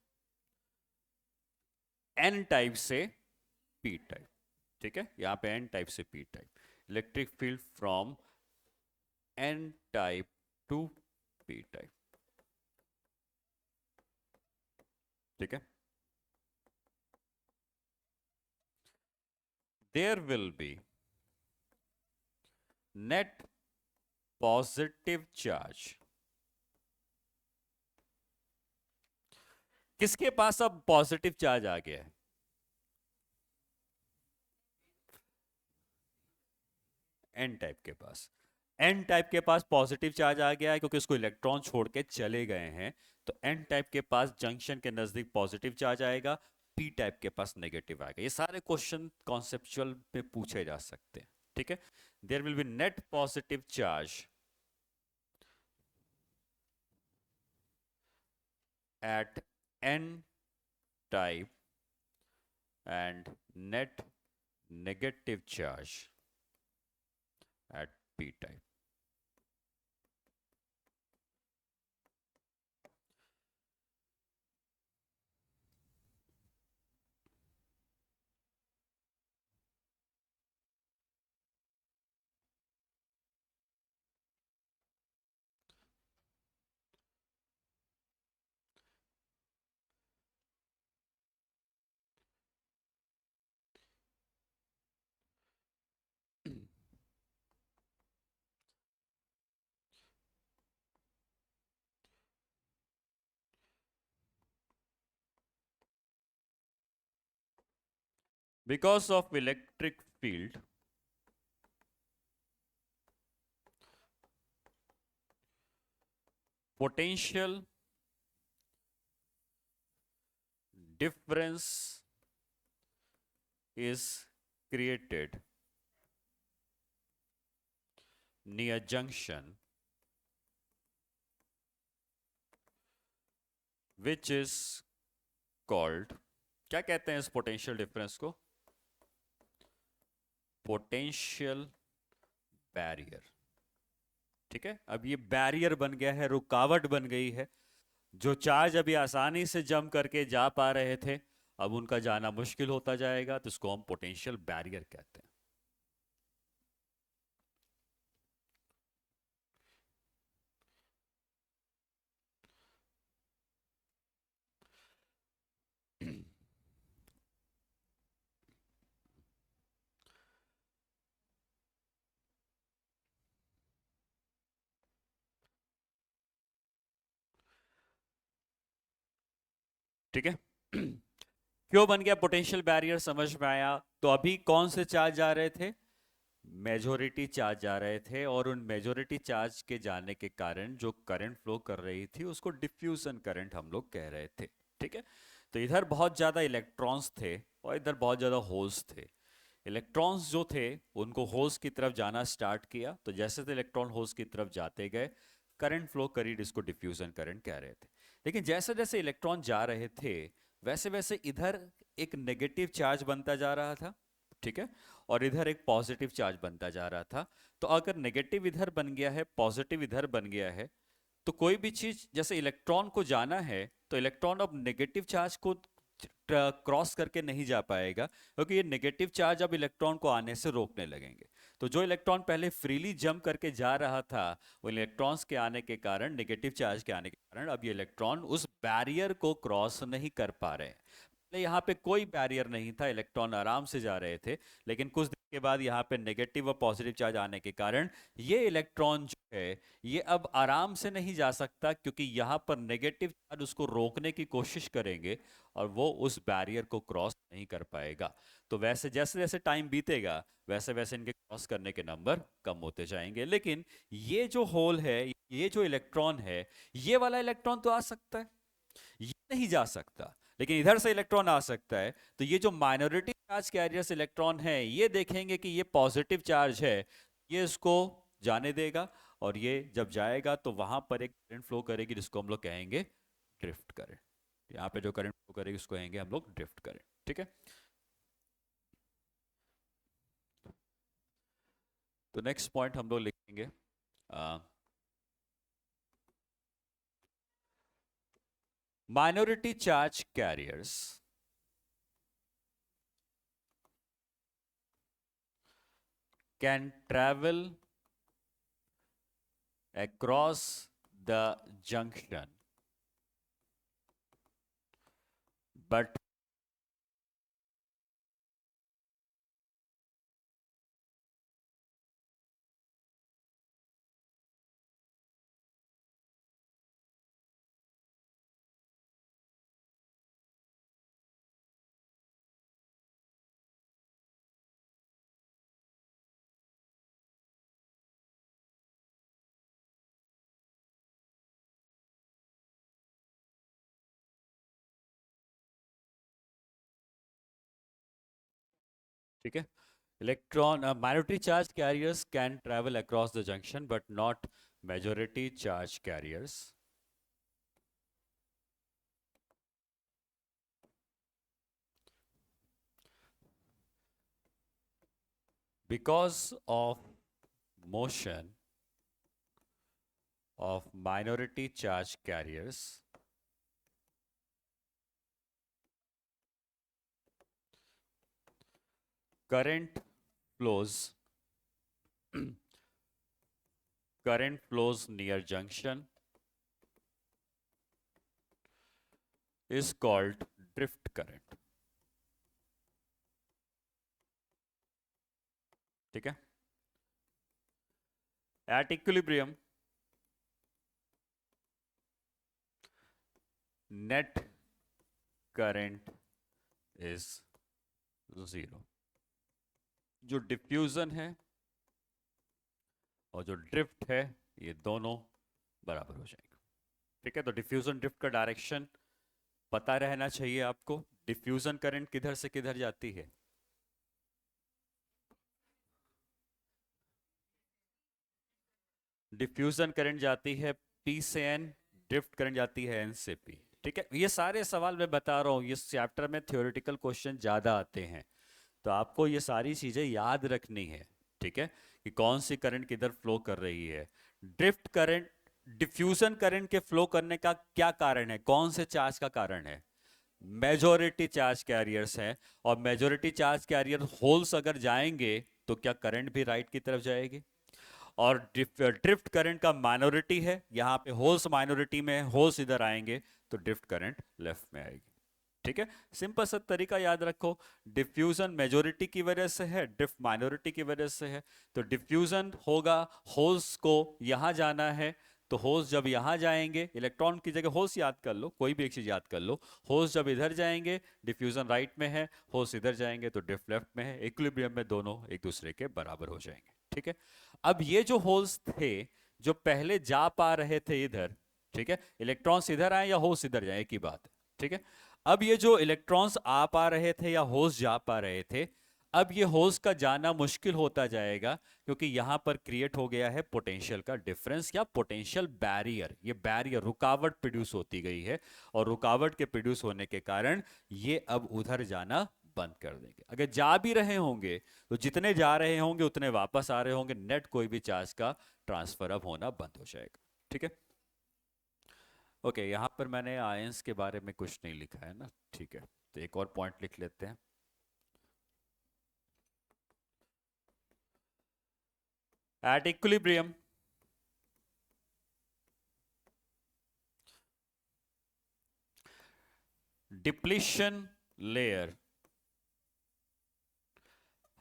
S1: एन टाइप से पी टाइप. ठीक है, यहां पे एन टाइप से p type. Electric field from n type to p type. ठीक है, there will be net positive charge. किसके पास अब पॉजिटिव चार्ज आ गया है, एन टाइप के पास. एन टाइप के पास पॉजिटिव चार्ज आ गया है क्योंकि उसको इलेक्ट्रॉन छोड़ के चले गए हैं, तो एन टाइप के पास जंक्शन के नजदीक पॉजिटिव चार्ज आएगा, पी टाइप के पास नेगेटिव आएगा. ये सारे क्वेश्चन कॉन्सेप्चुअल में पूछे जा सकते हैं. ठीक है, there will be net positive charge at n type and net negative charge at p type. Because of electric field, potential difference is created near junction, which is called, क्या कहते हैं इस पोटेंशियल डिफरेंस को? Potential barrier. ठीक है, अब ये barrier बन गया है, रुकावट बन गई है. जो चार्ज अभी आसानी से जम करके जा पा रहे थे, अब उनका जाना मुश्किल होता जाएगा, तो इसको हम पोटेंशियल बैरियर कहते हैं. ठीक है. क्यों बन गया पोटेंशियल बैरियर, समझ में आया. तो अभी कौन से चार्ज जा रहे थे? मेजोरिटी चार्ज जा रहे थे, और उन मेजोरिटी चार्ज के जाने के कारण जो करंट फ्लो कर रही थी उसको डिफ्यूजन करंट हम लोग कह रहे थे. ठीक है. तो इधर बहुत ज्यादा इलेक्ट्रॉन्स थे और इधर बहुत ज्यादा होल्स थे. इलेक्ट्रॉन्स जो थे उनको होल्स की तरफ जाना स्टार्ट किया, तो जैसे जैसे इलेक्ट्रॉन होल्स की तरफ जाते गए, करंट फ्लो करी, जिसको डिफ्यूजन करंट कह रहे थे. लेकिन जैसे जैसे इलेक्ट्रॉन जा रहे थे, वैसे वैसे इधर एक नेगेटिव चार्ज बनता जा रहा था. ठीक है. और इधर एक पॉजिटिव चार्ज बनता जा रहा था. तो अगर नेगेटिव इधर बन गया है, पॉजिटिव इधर बन गया है, तो कोई भी चीज जैसे इलेक्ट्रॉन को जाना है, तो इलेक्ट्रॉन अब नेगेटिव चार्ज को क्रॉस करके नहीं जा पाएगा, क्योंकि ये नेगेटिव चार्ज अब इलेक्ट्रॉन को आने से रोकने लगेंगे. तो जो इलेक्ट्रॉन पहले फ्रीली जंप करके जा रहा था, वो इलेक्ट्रॉन्स के आने के कारण, नेगेटिव चार्ज के आने के कारण, अब ये इलेक्ट्रॉन उस बैरियर को क्रॉस नहीं कर पा रहे हैं. यहाँ पे कोई बैरियर नहीं था, इलेक्ट्रॉन आराम से जा रहे थे. लेकिन कुछ देर के बाद यहाँ पे नेगेटिव और पॉजिटिव चार्ज आने के कारण ये इलेक्ट्रॉन जो है, ये अब आराम से नहीं जा सकता, क्योंकि यहाँ पर नेगेटिव चार्ज उसको रोकने की कोशिश करेंगे और वो उस बैरियर को क्रॉस नहीं कर पाएगा. तो वैसे जैसे जैसे टाइम बीतेगा, वैसे वैसे इनके क्रॉस करने के नंबर कम होते जाएंगे. लेकिन ये जो होल है, ये जो इलेक्ट्रॉन है, ये वाला इलेक्ट्रॉन तो आ सकता है, ये नहीं जा सकता. लेकिन इधर से इलेक्ट्रॉन आ सकता है. तो ये जो माइनॉरिटी चार्ज कैरियर्स इलेक्ट्रॉन है, ये देखेंगे कि ये पॉजिटिव चार्ज है, ये इसको जाने देगा. और ये जब जाएगा तो वहां पर एक करंट फ्लो करेगी, जिसको हम लोग कहेंगे ड्रिफ्ट करंट. यहाँ पे जो करंट फ्लो करेगी उसको कहेंगे हम लोग ड्रिफ्ट करंट. ठीक है. तो नेक्स्ट पॉइंट हम लोग लिखेंगे, minority charge carriers can travel across the junction, but ठीक है. Electron minority charge carriers can travel across the junction, but not majority charge carriers. Because of motion of minority charge carriers current flows current flows near junction is called drift current. ठीक है? At equilibrium, net current is zero. जो diffusion है और जो drift है ये दोनों बराबर हो जाएंगे. ठीक है? तो डिफ्यूजन ड्रिफ्ट का डायरेक्शन पता रहना चाहिए आपको. डिफ्यूजन करंट किधर से किधर जाती है? डिफ्यूजन करंट जाती है P से N, ड्रिफ्ट करंट जाती है N से P. ठीक है? ये सारे सवाल मैं बता रहा हूं, इस चैप्टर में थ्योरेटिकल क्वेश्चन ज्यादा आते हैं, तो आपको ये सारी चीजें याद रखनी है. ठीक है? कि कौन सी करंट किधर फ्लो कर रही है. ड्रिफ्ट करंट, डिफ्यूजन करंट के फ्लो करने का क्या कारण है? कौन से चार्ज का कारण है? मेजॉरिटी चार्ज कैरियर्स हैं, और मेजॉरिटी चार्ज कैरियर होल्स अगर जाएंगे तो क्या करंट भी राइट की तरफ जाएगी. और ड्रिफ्ट करंट का माइनॉरिटी है, यहां पे होल्स माइनॉरिटी में, होल्स इधर आएंगे तो ड्रिफ्ट करंट लेफ्ट में आएगी. ठीक है? सिंपल सा तरीका याद रखो. डिफ्यूजन मेजॉरिटी की वजह से है, ड्रिफ्ट माइनॉरिटी की वजह से है. तो डिफ्यूजन होगा, होल्स को यहां जाना है, तो होल्स जब यहां जाएंगे, इलेक्ट्रॉन की जगह होल्स याद कर लो, कोई भी एक चीज याद कर लो. होल्स जब इधर जाएंगे, डिफ्यूजन राइट में है, होल्स इधर जाएंगे तो ड्रिफ्ट लेफ्ट में है. इक्विलिब्रियम में दोनों एक दूसरे के बराबर हो जाएंगे. ठीक है? अब ये जो होल्स थे जो पहले जा पा रहे थे इधर, ठीक है, इलेक्ट्रॉन्स इधर आए या होल्स इधर जाए, एक ही बात है. ठीक है? अब ये जो इलेक्ट्रॉन्स आ पा रहे थे या होल्स जा पा रहे थे, अब ये होल्स का जाना मुश्किल होता जाएगा, क्योंकि यहां पर क्रिएट हो गया है पोटेंशियल का डिफरेंस या पोटेंशियल बैरियर. ये बैरियर, रुकावट प्रोड्यूस होती गई है, और रुकावट के प्रोड्यूस होने के कारण ये अब उधर जाना बंद कर देंगे. अगर जा भी रहे होंगे तो जितने जा रहे होंगे उतने वापस आ रहे होंगे, नेट कोई भी चार्ज का ट्रांसफर अब होना बंद हो जाएगा. ठीक है? ओके, यहां पर मैंने आयंस के बारे में कुछ नहीं लिखा है ना. ठीक है, तो एक और पॉइंट लिख लेते हैं. At equilibrium, depletion layer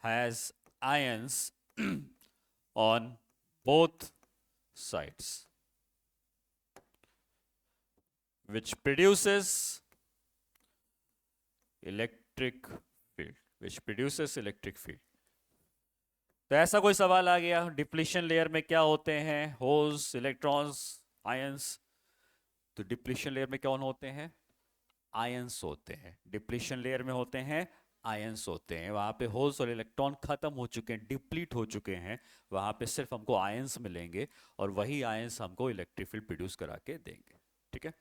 S1: has ions on both sides, which produces electric field, तो ऐसा कोई सवाल आ गया, डिप्लीशन लेयर में क्या होते हैं? Holes, electrons, ions. तो डिप्लीशन लेयर में कौन होते हैं? आयंस होते हैं. डिप्लीशन लेयर में होते हैं आयंस होते हैं. वहां पे होल्स और इलेक्ट्रॉन खत्म हो चुके हैं, डिप्लीट हो चुके हैं. वहां पे सिर्फ हमको आयंस मिलेंगे, और वही आयंस हमको इलेक्ट्रिक फील्ड प्रोड्यूस करा के देंगे. ठीक है?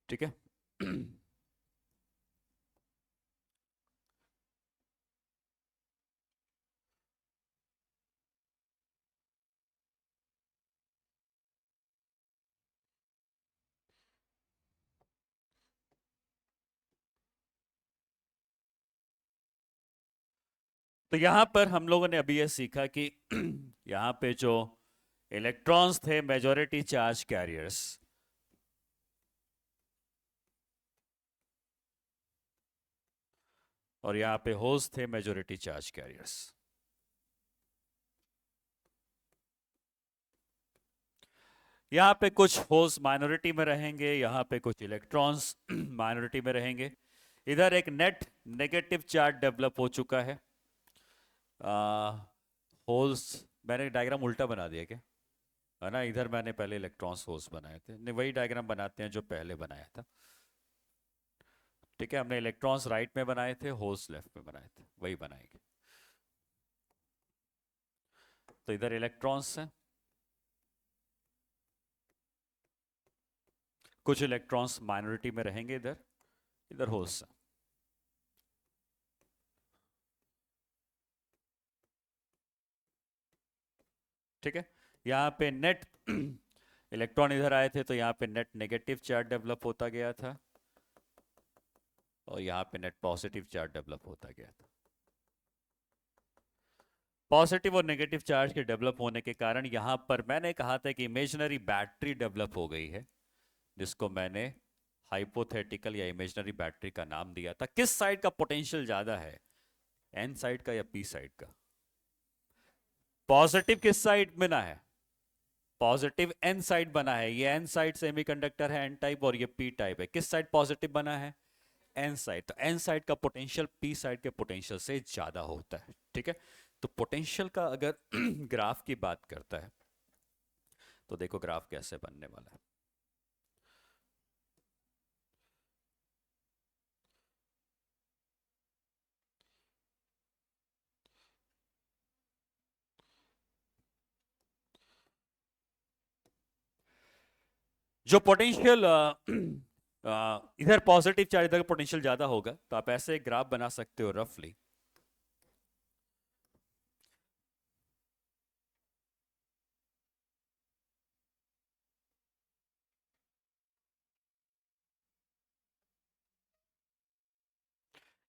S1: ठीक है? तो यहां पर हम लोगों ने अभी यह सीखा कि यहां पे जो इलेक्ट्रॉन्स थे मेजॉरिटी चार्ज कैरियर्स, और यहां पे होल्स थे मेजॉरिटी चार्ज कैरियर्स. यहां पे कुछ होल्स माइनॉरिटी में रहेंगे, यहां पे कुछ इलेक्ट्रॉन्स माइनॉरिटी में रहेंगे. इधर एक नेट नेगेटिव चार्ज डेवलप हो चुका है। होल्स, मैंने डायग्राम उल्टा बना दिया क्या, है ना? इधर मैंने पहले इलेक्ट्रॉन्स होल्स बनाए थे, नहीं वही डायग्राम बनाते हैं जो पहले बनाया था। ठीक है, हमने इलेक्ट्रॉन्स राइट में बनाए थे, होल्स लेफ्ट में बनाए थे, वही बनाएंगे। तो इधर इलेक्ट्रॉन्स हैं, कुछ इलेक्ट्रॉन्स माइनॉरिटी में रहेंगे इधर, इधर होल्स हैं। ठीक है, यहाँ पे नेट इलेक्ट्रॉन इधर आए थे तो यहाँ पे नेट नेगेटिव चार्ज डेवलप होता गया था, और यहाँ पे नेट पॉजिटिव चार्ज डेवलप होता गया था। पॉजिटिव और नेगेटिव चार्ज के डेवलप होने के कारण यहाँ पर मैंने कहा था कि इमेजिनरी बैटरी डेवलप हो गई है, जिसको मैंने हाइपोथेटिकल या इमेजिनरी बैटरी का नाम दिया था। किस साइड का पोटेंशियल ज्यादा है, एन साइड का या पी साइड का? पॉजिटिव किस साइड बना है? पॉजिटिव एन साइड बना है, ये एन साइड सेमीकंडक्टर है एन टाइप, और ये पी टाइप है। किस साइड पॉजिटिव बना है? N side. तो एन साइड का पोटेंशियल पी साइड के पोटेंशियल से ज्यादा होता है। ठीक है, तो पोटेंशियल का अगर ग्राफ की बात करता है तो देखो ग्राफ कैसे बनने वाला है। जो पोटेंशियल इधर पॉजिटिव चार्ज, इधर पोटेंशियल ज्यादा होगा, तो आप ऐसे ग्राफ बना सकते हो रफली।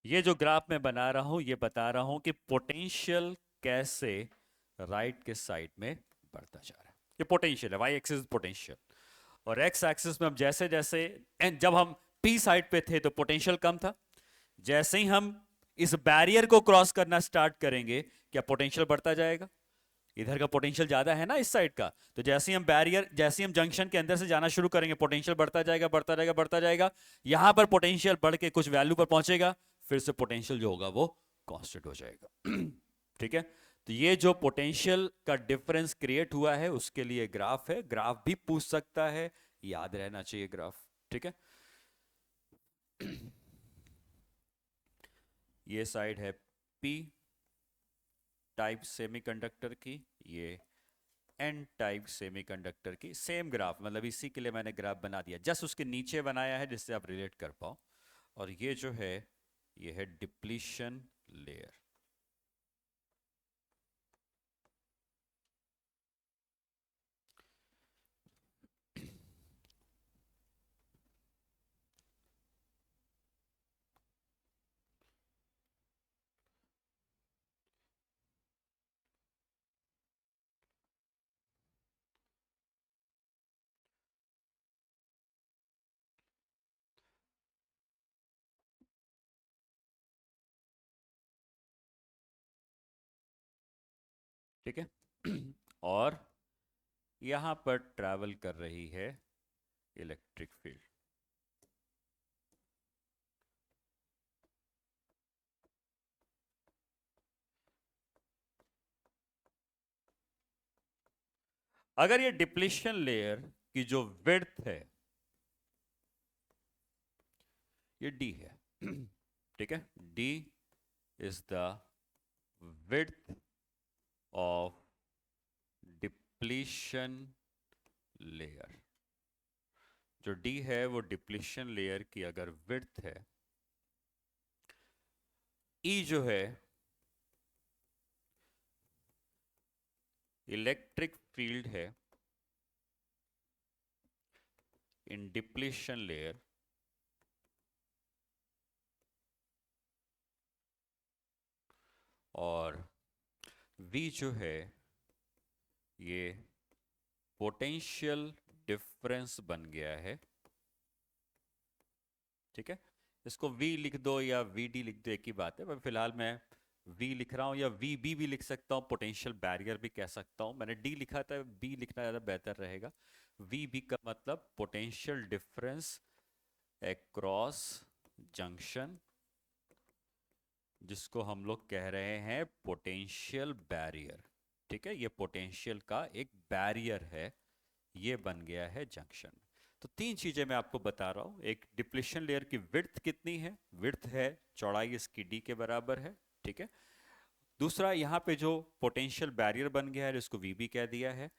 S1: ये जो ग्राफ मैं बना रहा हूं, ये बता रहा हूं कि पोटेंशियल कैसे राइट के साइड में बढ़ता जा रहा है। ये पोटेंशियल है, वाई एक्सिस पोटेंशियल, और एक्स एक्सिस में हम जैसे जैसे जब हम पी साइड पे थे तो पोटेंशियल कम था, जैसे ही हम इस बैरियर को क्रॉस करना स्टार्ट करेंगे, क्या पोटेंशियल बढ़ता जाएगा? इधर का पोटेंशियल ज्यादा है ना इस साइड का, तो जैसे ही हम बैरियर, जैसे ही हम जंक्शन के अंदर से जाना शुरू करेंगे, पोटेंशियल बढ़ता जाएगा, बढ़ता जाएगा, बढ़ता जाएगा। यहां पर पोटेंशियल बढ़ के कुछ वैल्यू पर पहुंचेगा, फिर से पोटेंशियल जो होगा वो कांस्टेंट हो जाएगा। ठीक है, तो ये जो पोटेंशियल का डिफरेंस क्रिएट हुआ है उसके लिए ग्राफ है, ग्राफ भी पूछ सकता है, याद रहना चाहिए ग्राफ। ठीक है, ये साइड है पी टाइप सेमीकंडक्टर की, ये एन टाइप सेमीकंडक्टर की। सेम ग्राफ, मतलब इसी के लिए मैंने ग्राफ बना दिया, जस्ट उसके नीचे बनाया है जिससे आप रिलेट कर पाओ। और ये जो है, ये है डिप्लीशन लेयर। ठीक है, और यहां पर ट्रैवल कर रही है इलेक्ट्रिक फील्ड। अगर ये डिप्लीशन लेयर की जो विड्थ है, ये डी है। ठीक है, D is the width of depletion layer. जो डी है वो डिप्लीशन लेयर की अगर विड्थ है, ई जो है इलेक्ट्रिक फील्ड है इन डिप्लीशन लेयर, और V जो है ये पोटेंशियल डिफरेंस बन गया है। ठीक है, इसको V लिख दो या VD लिख दो, एक ही बात है, पर फिलहाल मैं V लिख रहा हूं, या VB भी लिख सकता हूं, पोटेंशियल बैरियर भी कह सकता हूं। मैंने D लिखा था, B लिखना ज़्यादा बेहतर रहेगा। VB का मतलब पोटेंशियल डिफरेंस अक्रॉस जंक्शन, जिसको हम लोग कह रहे हैं पोटेंशियल बैरियर। ठीक है, ये पोटेंशियल का एक बैरियर है, ये बन गया है जंक्शन। तो तीन चीजें मैं आपको बता रहा हूं। एक, डिप्लीशन लेयर की विड्थ कितनी है, विड्थ है चौड़ाई इसकी d के बराबर है। ठीक है। दूसरा, यहाँ पे जो पोटेंशियल बैरियर बन गया है इसको VB कह दिया है,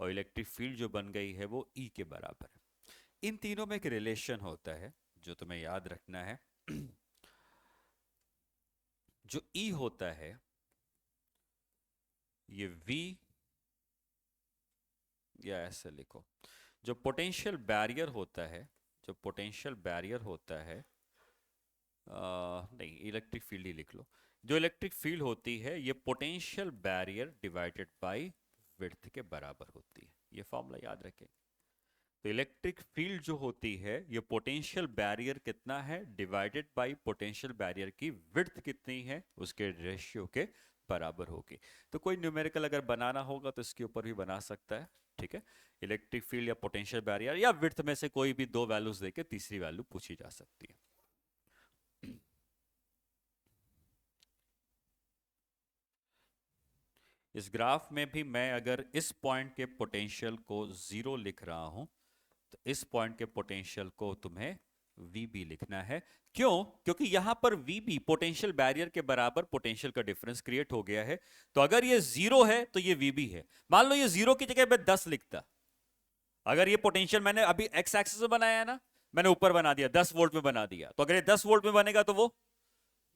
S1: और इलेक्ट्रिक फील्ड जो बन गई है वो E के बराबर है। इन तीनों में एक रिलेशन होता है जो तुम्हें याद रखना है। जो E होता है ये V, या ऐसे लिखो, जो पोटेंशियल बैरियर होता है, जो पोटेंशियल बैरियर होता है, नहीं इलेक्ट्रिक फील्ड ही लिख लो। जो इलेक्ट्रिक फील्ड होती है ये potential barrier divided by width के बराबर होती है। ये फॉर्मूला याद रखें। तो इलेक्ट्रिक फील्ड जो होती है ये पोटेंशियल बैरियर कितना है डिवाइडेड बाय पोटेंशियल बैरियर की विड्थ कितनी है उसके रेशियो के बराबर होगी। तो कोई न्यूमेरिकल अगर बनाना होगा तो इसके ऊपर भी बना सकता है। ठीक है, इलेक्ट्रिक फील्ड या पोटेंशियल बैरियर या विड्थ में से कोई भी दो वैल्यूज देके तीसरी वैल्यू पूछी जा सकती है। इस ग्राफ में भी मैं अगर इस पॉइंट के पोटेंशियल को 0 लिख रहा हूं तो इस पॉइंट के पोटेंशियल को तुम्हें VB लिखना है। क्यों? क्योंकि यहां पर VB पोटेंशियल बैरियर के बराबर पोटेंशियल का डिफरेंस क्रिएट हो गया है। तो अगर ये 0 है तो ये VB है। मान लो ये 0 की जगह मैं 10 लिखता, अगर ये पोटेंशियल मैंने अभी एक्स एक्सिस में बनाया है ना, मैंने ऊपर बना दिया 10 वोल्ट में बना दिया, तो अगर ये 10 वोल्ट में बनेगा तो वो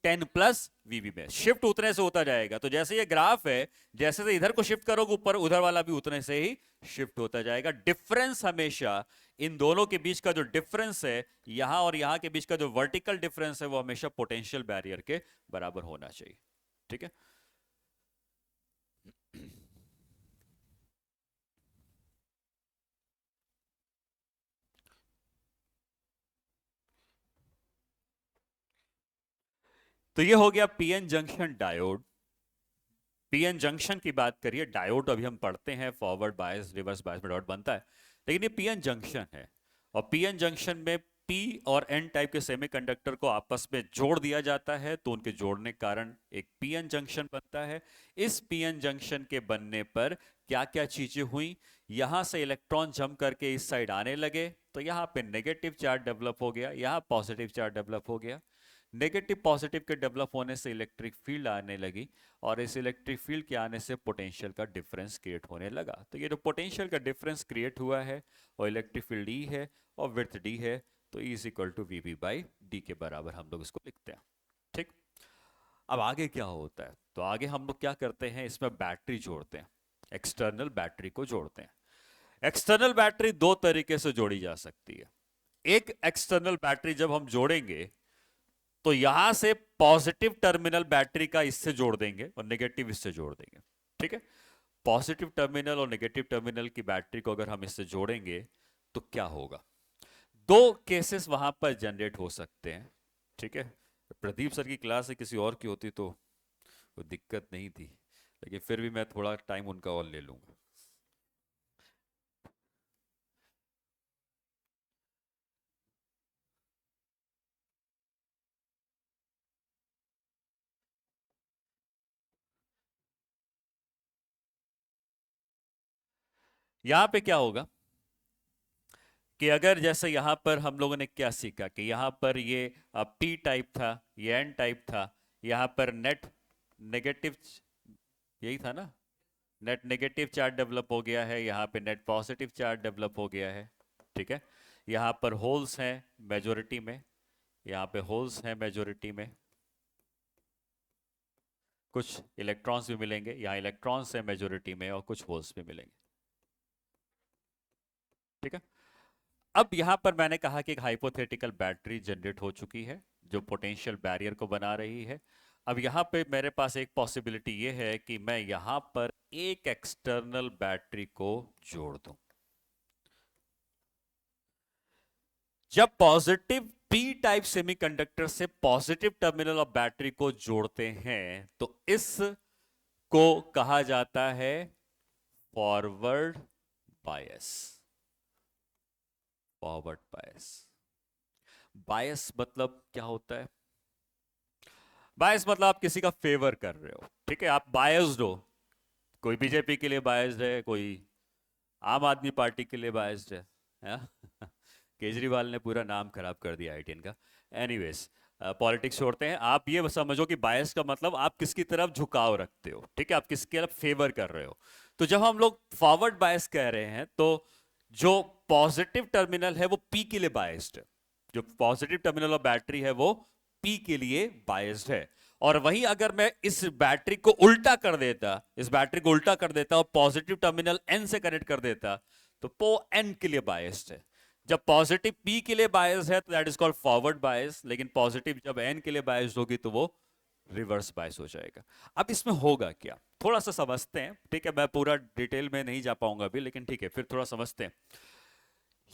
S1: 10 प्लस VB में शिफ्ट उतने से होता जाएगा। तो जैसे ये ग्राफ है, जैसे से इधर को शिफ्ट करोगे ऊपर, उधर वाला भी उतने से ही शिफ्ट होता जाएगा। डिफरेंस हमेशा इन दोनों के बीच का जो डिफरेंस है, यहां और यहां के बीच का जो वर्टिकल डिफरेंस है, वो हमेशा पोटेंशियल बैरियर के बराबर होना चाहिए। ठीक है। तो ये हो गया PN junction diode. PN junction की बात करिए, डायोड अभी हम पढ़ते हैं फॉरवर्ड बायस रिवर्स बायस में डायोड बनता है, लेकिन ये पीएन जंक्शन है। और पीएन जंक्शन में पी और एन टाइप के सेमीकंडक्टर को आपस में जोड़ दिया जाता है, तो उनके जोड़ने के कारण एक पीएन जंक्शन बनता है। इस पीएन जंक्शन के बनने पर क्या क्या चीजें हुई, यहां से इलेक्ट्रॉन जंप करके इस साइड आने लगे, तो यहां पे नेगेटिव चार्ज डेवलप हो गया, यहां पॉजिटिव चार्ज डेवलप हो गया। नेगेटिव पॉजिटिव के डेवलप होने से इलेक्ट्रिक फील्ड आने लगी, और इस इलेक्ट्रिक फील्ड के आने से पोटेंशियल का डिफरेंस क्रिएट होने लगा। तो ये जो पोटेंशियल का डिफरेंस क्रिएट हुआ है और इलेक्ट्रिक फील्ड E है और विड्थ D है, तो E is equal to VB by D के बराबर हम लोग इसको लिखते हैं। ठीक। अब आगे क्या होता है, तो आगे हम लोग क्या करते हैं, इसमें बैटरी जोड़ते हैं, एक्सटर्नल बैटरी को जोड़ते हैं। एक्सटर्नल बैटरी दो तरीके से जोड़ी जा सकती है। एक एक्सटर्नल बैटरी जब हम जोड़ेंगे तो यहां से पॉजिटिव टर्मिनल बैटरी का इससे जोड़ देंगे और नेगेटिव इससे जोड़ देंगे। ठीक है, पॉजिटिव टर्मिनल और नेगेटिव टर्मिनल की बैटरी को अगर हम इससे जोड़ेंगे तो क्या होगा, दो केसेस वहां पर जनरेट हो सकते हैं। ठीक है, प्रदीप सर की क्लास से किसी और की होती तो कोई दिक्कत नहीं थी, लेकिन फिर भी मैं थोड़ा टाइम उनका और ले लूंगा। यहां पे क्या होगा कि अगर जैसे यहां पर हम लोगों ने क्या सीखा कि यहां पर ये पी टाइप था, ये एन टाइप था, यहां पर नेट नेगेटिव, यही था ना, नेट नेगेटिव चार्ज डेवलप हो गया है, यहाँ पे नेट पॉजिटिव चार्ज डेवलप हो गया है। ठीक है, यहाँ पर होल्स हैं मेजोरिटी में, यहाँ पे होल्स हैं मेजोरिटी में, कुछ इलेक्ट्रॉन्स भी मिलेंगे, यहाँ इलेक्ट्रॉन्स हैं मेजोरिटी में और कुछ होल्स भी मिलेंगे। ठीक है, अब यहाँ पर मैंने कहा कि एक हाइपोथेटिकल बैटरी जनरेट हो चुकी है जो पोटेंशियल बैरियर को बना रही है। अब यहाँ पे मेरे पास एक पॉसिबिलिटी ये है कि मैं यहाँ पर एक एक्सटर्नल बैटरी को जोड़ दूं। जब पॉजिटिव पी टाइप सेमीकंडक्टर से पॉजिटिव टर्मिनल ऑफ बैटरी को जोड़ते हैं तो इस को कहा जाता है फॉरवर्ड बायस। फॉरवर्ड बायस बायस मतलब क्या होता है? बायस मतलब आप किसी का फेवर कर रहे हो, ठीक है, आप बायस्ड हो। कोई बीजेपी के लिए बायस्ड है, कोई आम आदमी पार्टी के लिए बायस्ड है, हाँ? केजरीवाल ने पूरा नाम खराब कर दिया आईटीएन का। एनीवेज, पॉलिटिक्स छोड़ते हैं। आप ये समझो कि बायस का मतलब आप किसकी तरफ झुकाव रखते हो, ठीक है, आप किसकी तरफ फेवर कर रहे हो। तो जब हम लोग फॉरवर्ड बायस कह रहे हैं तो जो पॉजिटिव टर्मिनल है वो पी के लिए बायस्ड है। जो पॉजिटिव टर्मिनल ऑफ बैटरी है वो पी के लिए बायस्ड है। और वहीं अगर मैं इस बैटरी को उल्टा कर देता, इस बैटरी को उल्टा कर देता और पॉजिटिव टर्मिनल एन से कनेक्ट कर देता, तो पो एन के लिए बायस्ड है। जब पॉजिटिव पी के लिए बायस है तो that is called forward bias, लेकिन पॉजिटिव जब एन के लिए बायस्ड होगी तो वो रिवर्स बायस हो जाएगा। अब इसमें होगा क्या, थोड़ा सा समझते हैं, ठीक है, मैं पूरा डिटेल में नहीं जा पाऊंगा अभी, लेकिन ठीक है, फिर थोड़ा समझते हैं।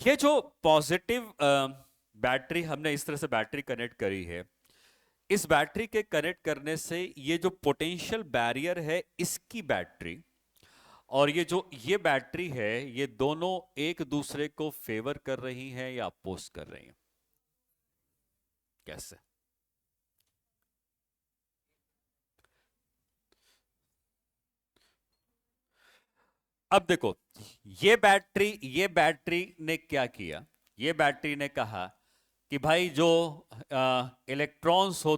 S1: ये जो पॉजिटिव बैटरी हमने इस तरह से बैटरी कनेक्ट करी है, इस बैटरी के कनेक्ट करने से ये जो पोटेंशियल बैरियर है इसकी बैटरी और ये बैटरी है, ये दोनों एक दूसरे को फेवर कर रही हैं या अपोज कर रही हैं? कैसे? अब देखो, ये बैटरी ने क्या किया, ये बैटरी ने कहा कि भाई जो इलेक्ट्रॉन्स हो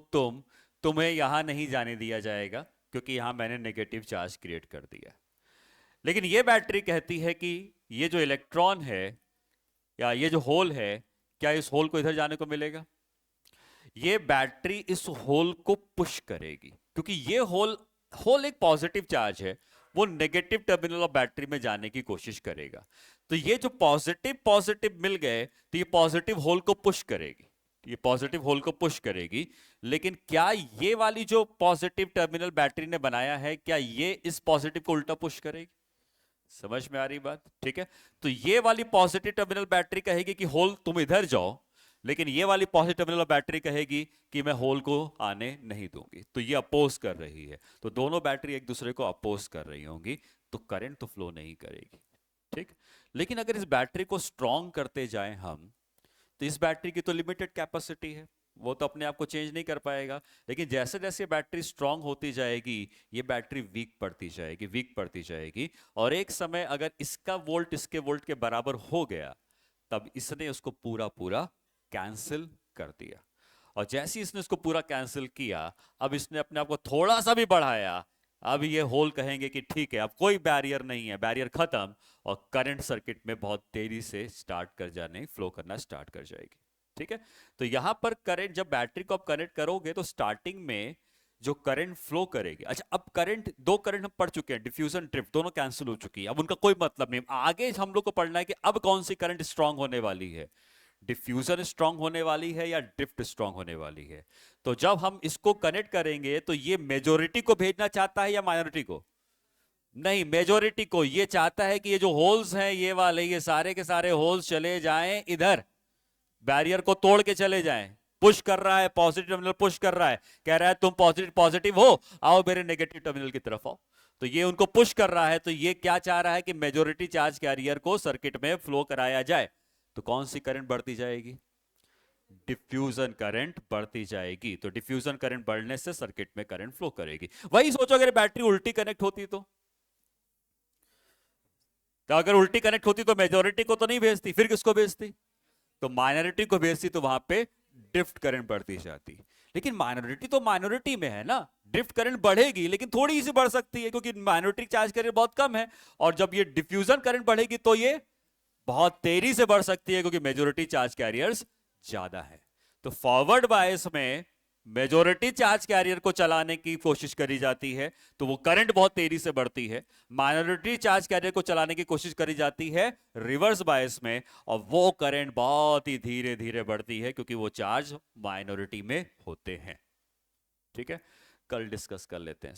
S1: तुम्हें यहां नहीं जाने दिया जाएगा क्योंकि यहां मैंने नेगेटिव चार्ज क्रिएट कर दिया। लेकिन ये बैटरी कहती है कि ये जो इलेक्ट्रॉन है या ये जो होल है, क्या इस होल को इधर जाने को मिलेगा? ये बैटरी इस होल को पुश करेगी क्योंकि ये होल होल एक पॉजिटिव चार्ज है, वो नेगेटिव टर्मिनल ऑफ बैटरी में जाने की कोशिश करेगा। तो ये जो पॉजिटिव पॉजिटिव मिल गए तो ये पॉजिटिव होल को पुश करेगी, ये पॉजिटिव होल को पुश करेगी। लेकिन क्या ये वाली जो पॉजिटिव टर्मिनल बैटरी ने बनाया है, क्या ये इस पॉजिटिव को उल्टा पुश करेगी? समझ में आ रही बात? ठीक है। तो ये वाली पॉजिटिव टर्मिनल बैटरी कहेगी कि होल तुम इधर जाओ, लेकिन ये वाली पॉजिटिव टर्मिनल बैटरी कहेगी कि मैं होल को आने नहीं दूंगी। तो ये अपोज कर रही है, तो दोनों बैटरी एक दूसरे को अपोज कर रही होंगी, तो करंट तो फ्लो नहीं करेगी। ठीक। लेकिन अगर इस बैटरी को स्ट्रॉन्ग करते जाएं हम, तो इस बैटरी की तो लिमिटेड कैपेसिटी है, वो तो अपने आप को चेंज नहीं कर पाएगा। लेकिन जैसे जैसे बैटरी स्ट्रांग होती जाएगी, ये बैटरी वीक पड़ती जाएगी, वीक पड़ती जाएगी, और एक समय अगर इसका वोल्ट इसके वोल्ट के बराबर हो गया, तब इसने उसको पूरा पूरा कैंसिल कर दिया। और जैसे इसने उसको पूरा कैंसिल किया, अब इसने अपने आप को थोड़ा सा भी बढ़ाया, अब ये होल कहेंगे कि ठीक है, अब कोई बैरियर नहीं है, बैरियर खत्म, और करंट सर्किट में बहुत तेजी से स्टार्ट कर जाने फ्लो करना स्टार्ट कर जाएगी। ठीक है। तो यहां पर करंट, जब बैटरी को आप कनेक्ट करोगे तो स्टार्टिंग में जो करंट फ्लो करेगी, अच्छा अब करंट, दो करंट हम पढ़ चुके हैं, डिफ्यूजन ड्रिफ्ट, दोनों कैंसिल हो चुकी है, अब उनका कोई मतलब नहीं। आगे हम लोग को पढ़ना है कि अब कौन सी करंट स्ट्रांग होने वाली है, डिफ्यूजन स्ट्रांग होने वाली है या ड्रिफ्ट स्ट्रांग होने वाली है। तो जब हम इसको कनेक्ट करेंगे तो ये मेजोरिटी को भेजना चाहता है या माइनॉरिटी को? नहीं, मेजोरिटी को। ये चाहता है कि ये जो होल्स हैं ये वाले, ये सारे के सारे होल्स चले जाएं इधर, बैरियर को तोड़ के चले जाएं। पुश कर रहा है, पॉजिटिव टर्मिनल पुश कर रहा है, कह रहा है तुम पॉजिटिव पॉजिटिव हो, आओ मेरे नेगेटिव टर्मिनल की तरफ आओ। तो ये उनको पुश कर रहा है, तो ये क्या चाह रहा है कि मेजोरिटी चार्ज कैरियर को सर्किट में फ्लो कराया जाए। तो कौन सी करंट बढ़ती जाएगी? डिफ्यूजन करंट बढ़ती जाएगी। तो डिफ्यूजन करंट बढ़ने से सर्किट में करंट फ्लो करेगी। वही सोचो अगर बैटरी उल्टी कनेक्ट होती तो अगर उल्टी कनेक्ट होती तो मेजोरिटी को तो नहीं भेजती, फिर किसको भेजती? तो माइनॉरिटी को भेजती, तो वहां पे ड्रिफ्ट करंट बढ़ती जाती। लेकिन माइनॉरिटी तो माइनॉरिटी में है ना, ड्रिफ्ट करंट बढ़ेगी लेकिन थोड़ी सी बढ़ सकती है क्योंकि माइनॉरिटी चार्ज करंट बहुत कम है। और जब ये डिफ्यूजन करंट बढ़ेगी तो ये बहुत तेजी से बढ़ सकती है क्योंकि मेजोरिटी चार्ज कैरियर्स ज्यादा है। तो फॉरवर्ड बायस में मेजोरिटी चार्ज कैरियर को चलाने की कोशिश करी जाती है, तो वो करंट बहुत तेजी से बढ़ती है। माइनॉरिटी चार्ज कैरियर को चलाने की कोशिश करी जाती है रिवर्स बायस में, और वो करंट बहुत ही धीरे धीरे बढ़ती है क्योंकि वो चार्ज माइनॉरिटी में होते हैं। ठीक है, कल डिस्कस कर लेते हैं।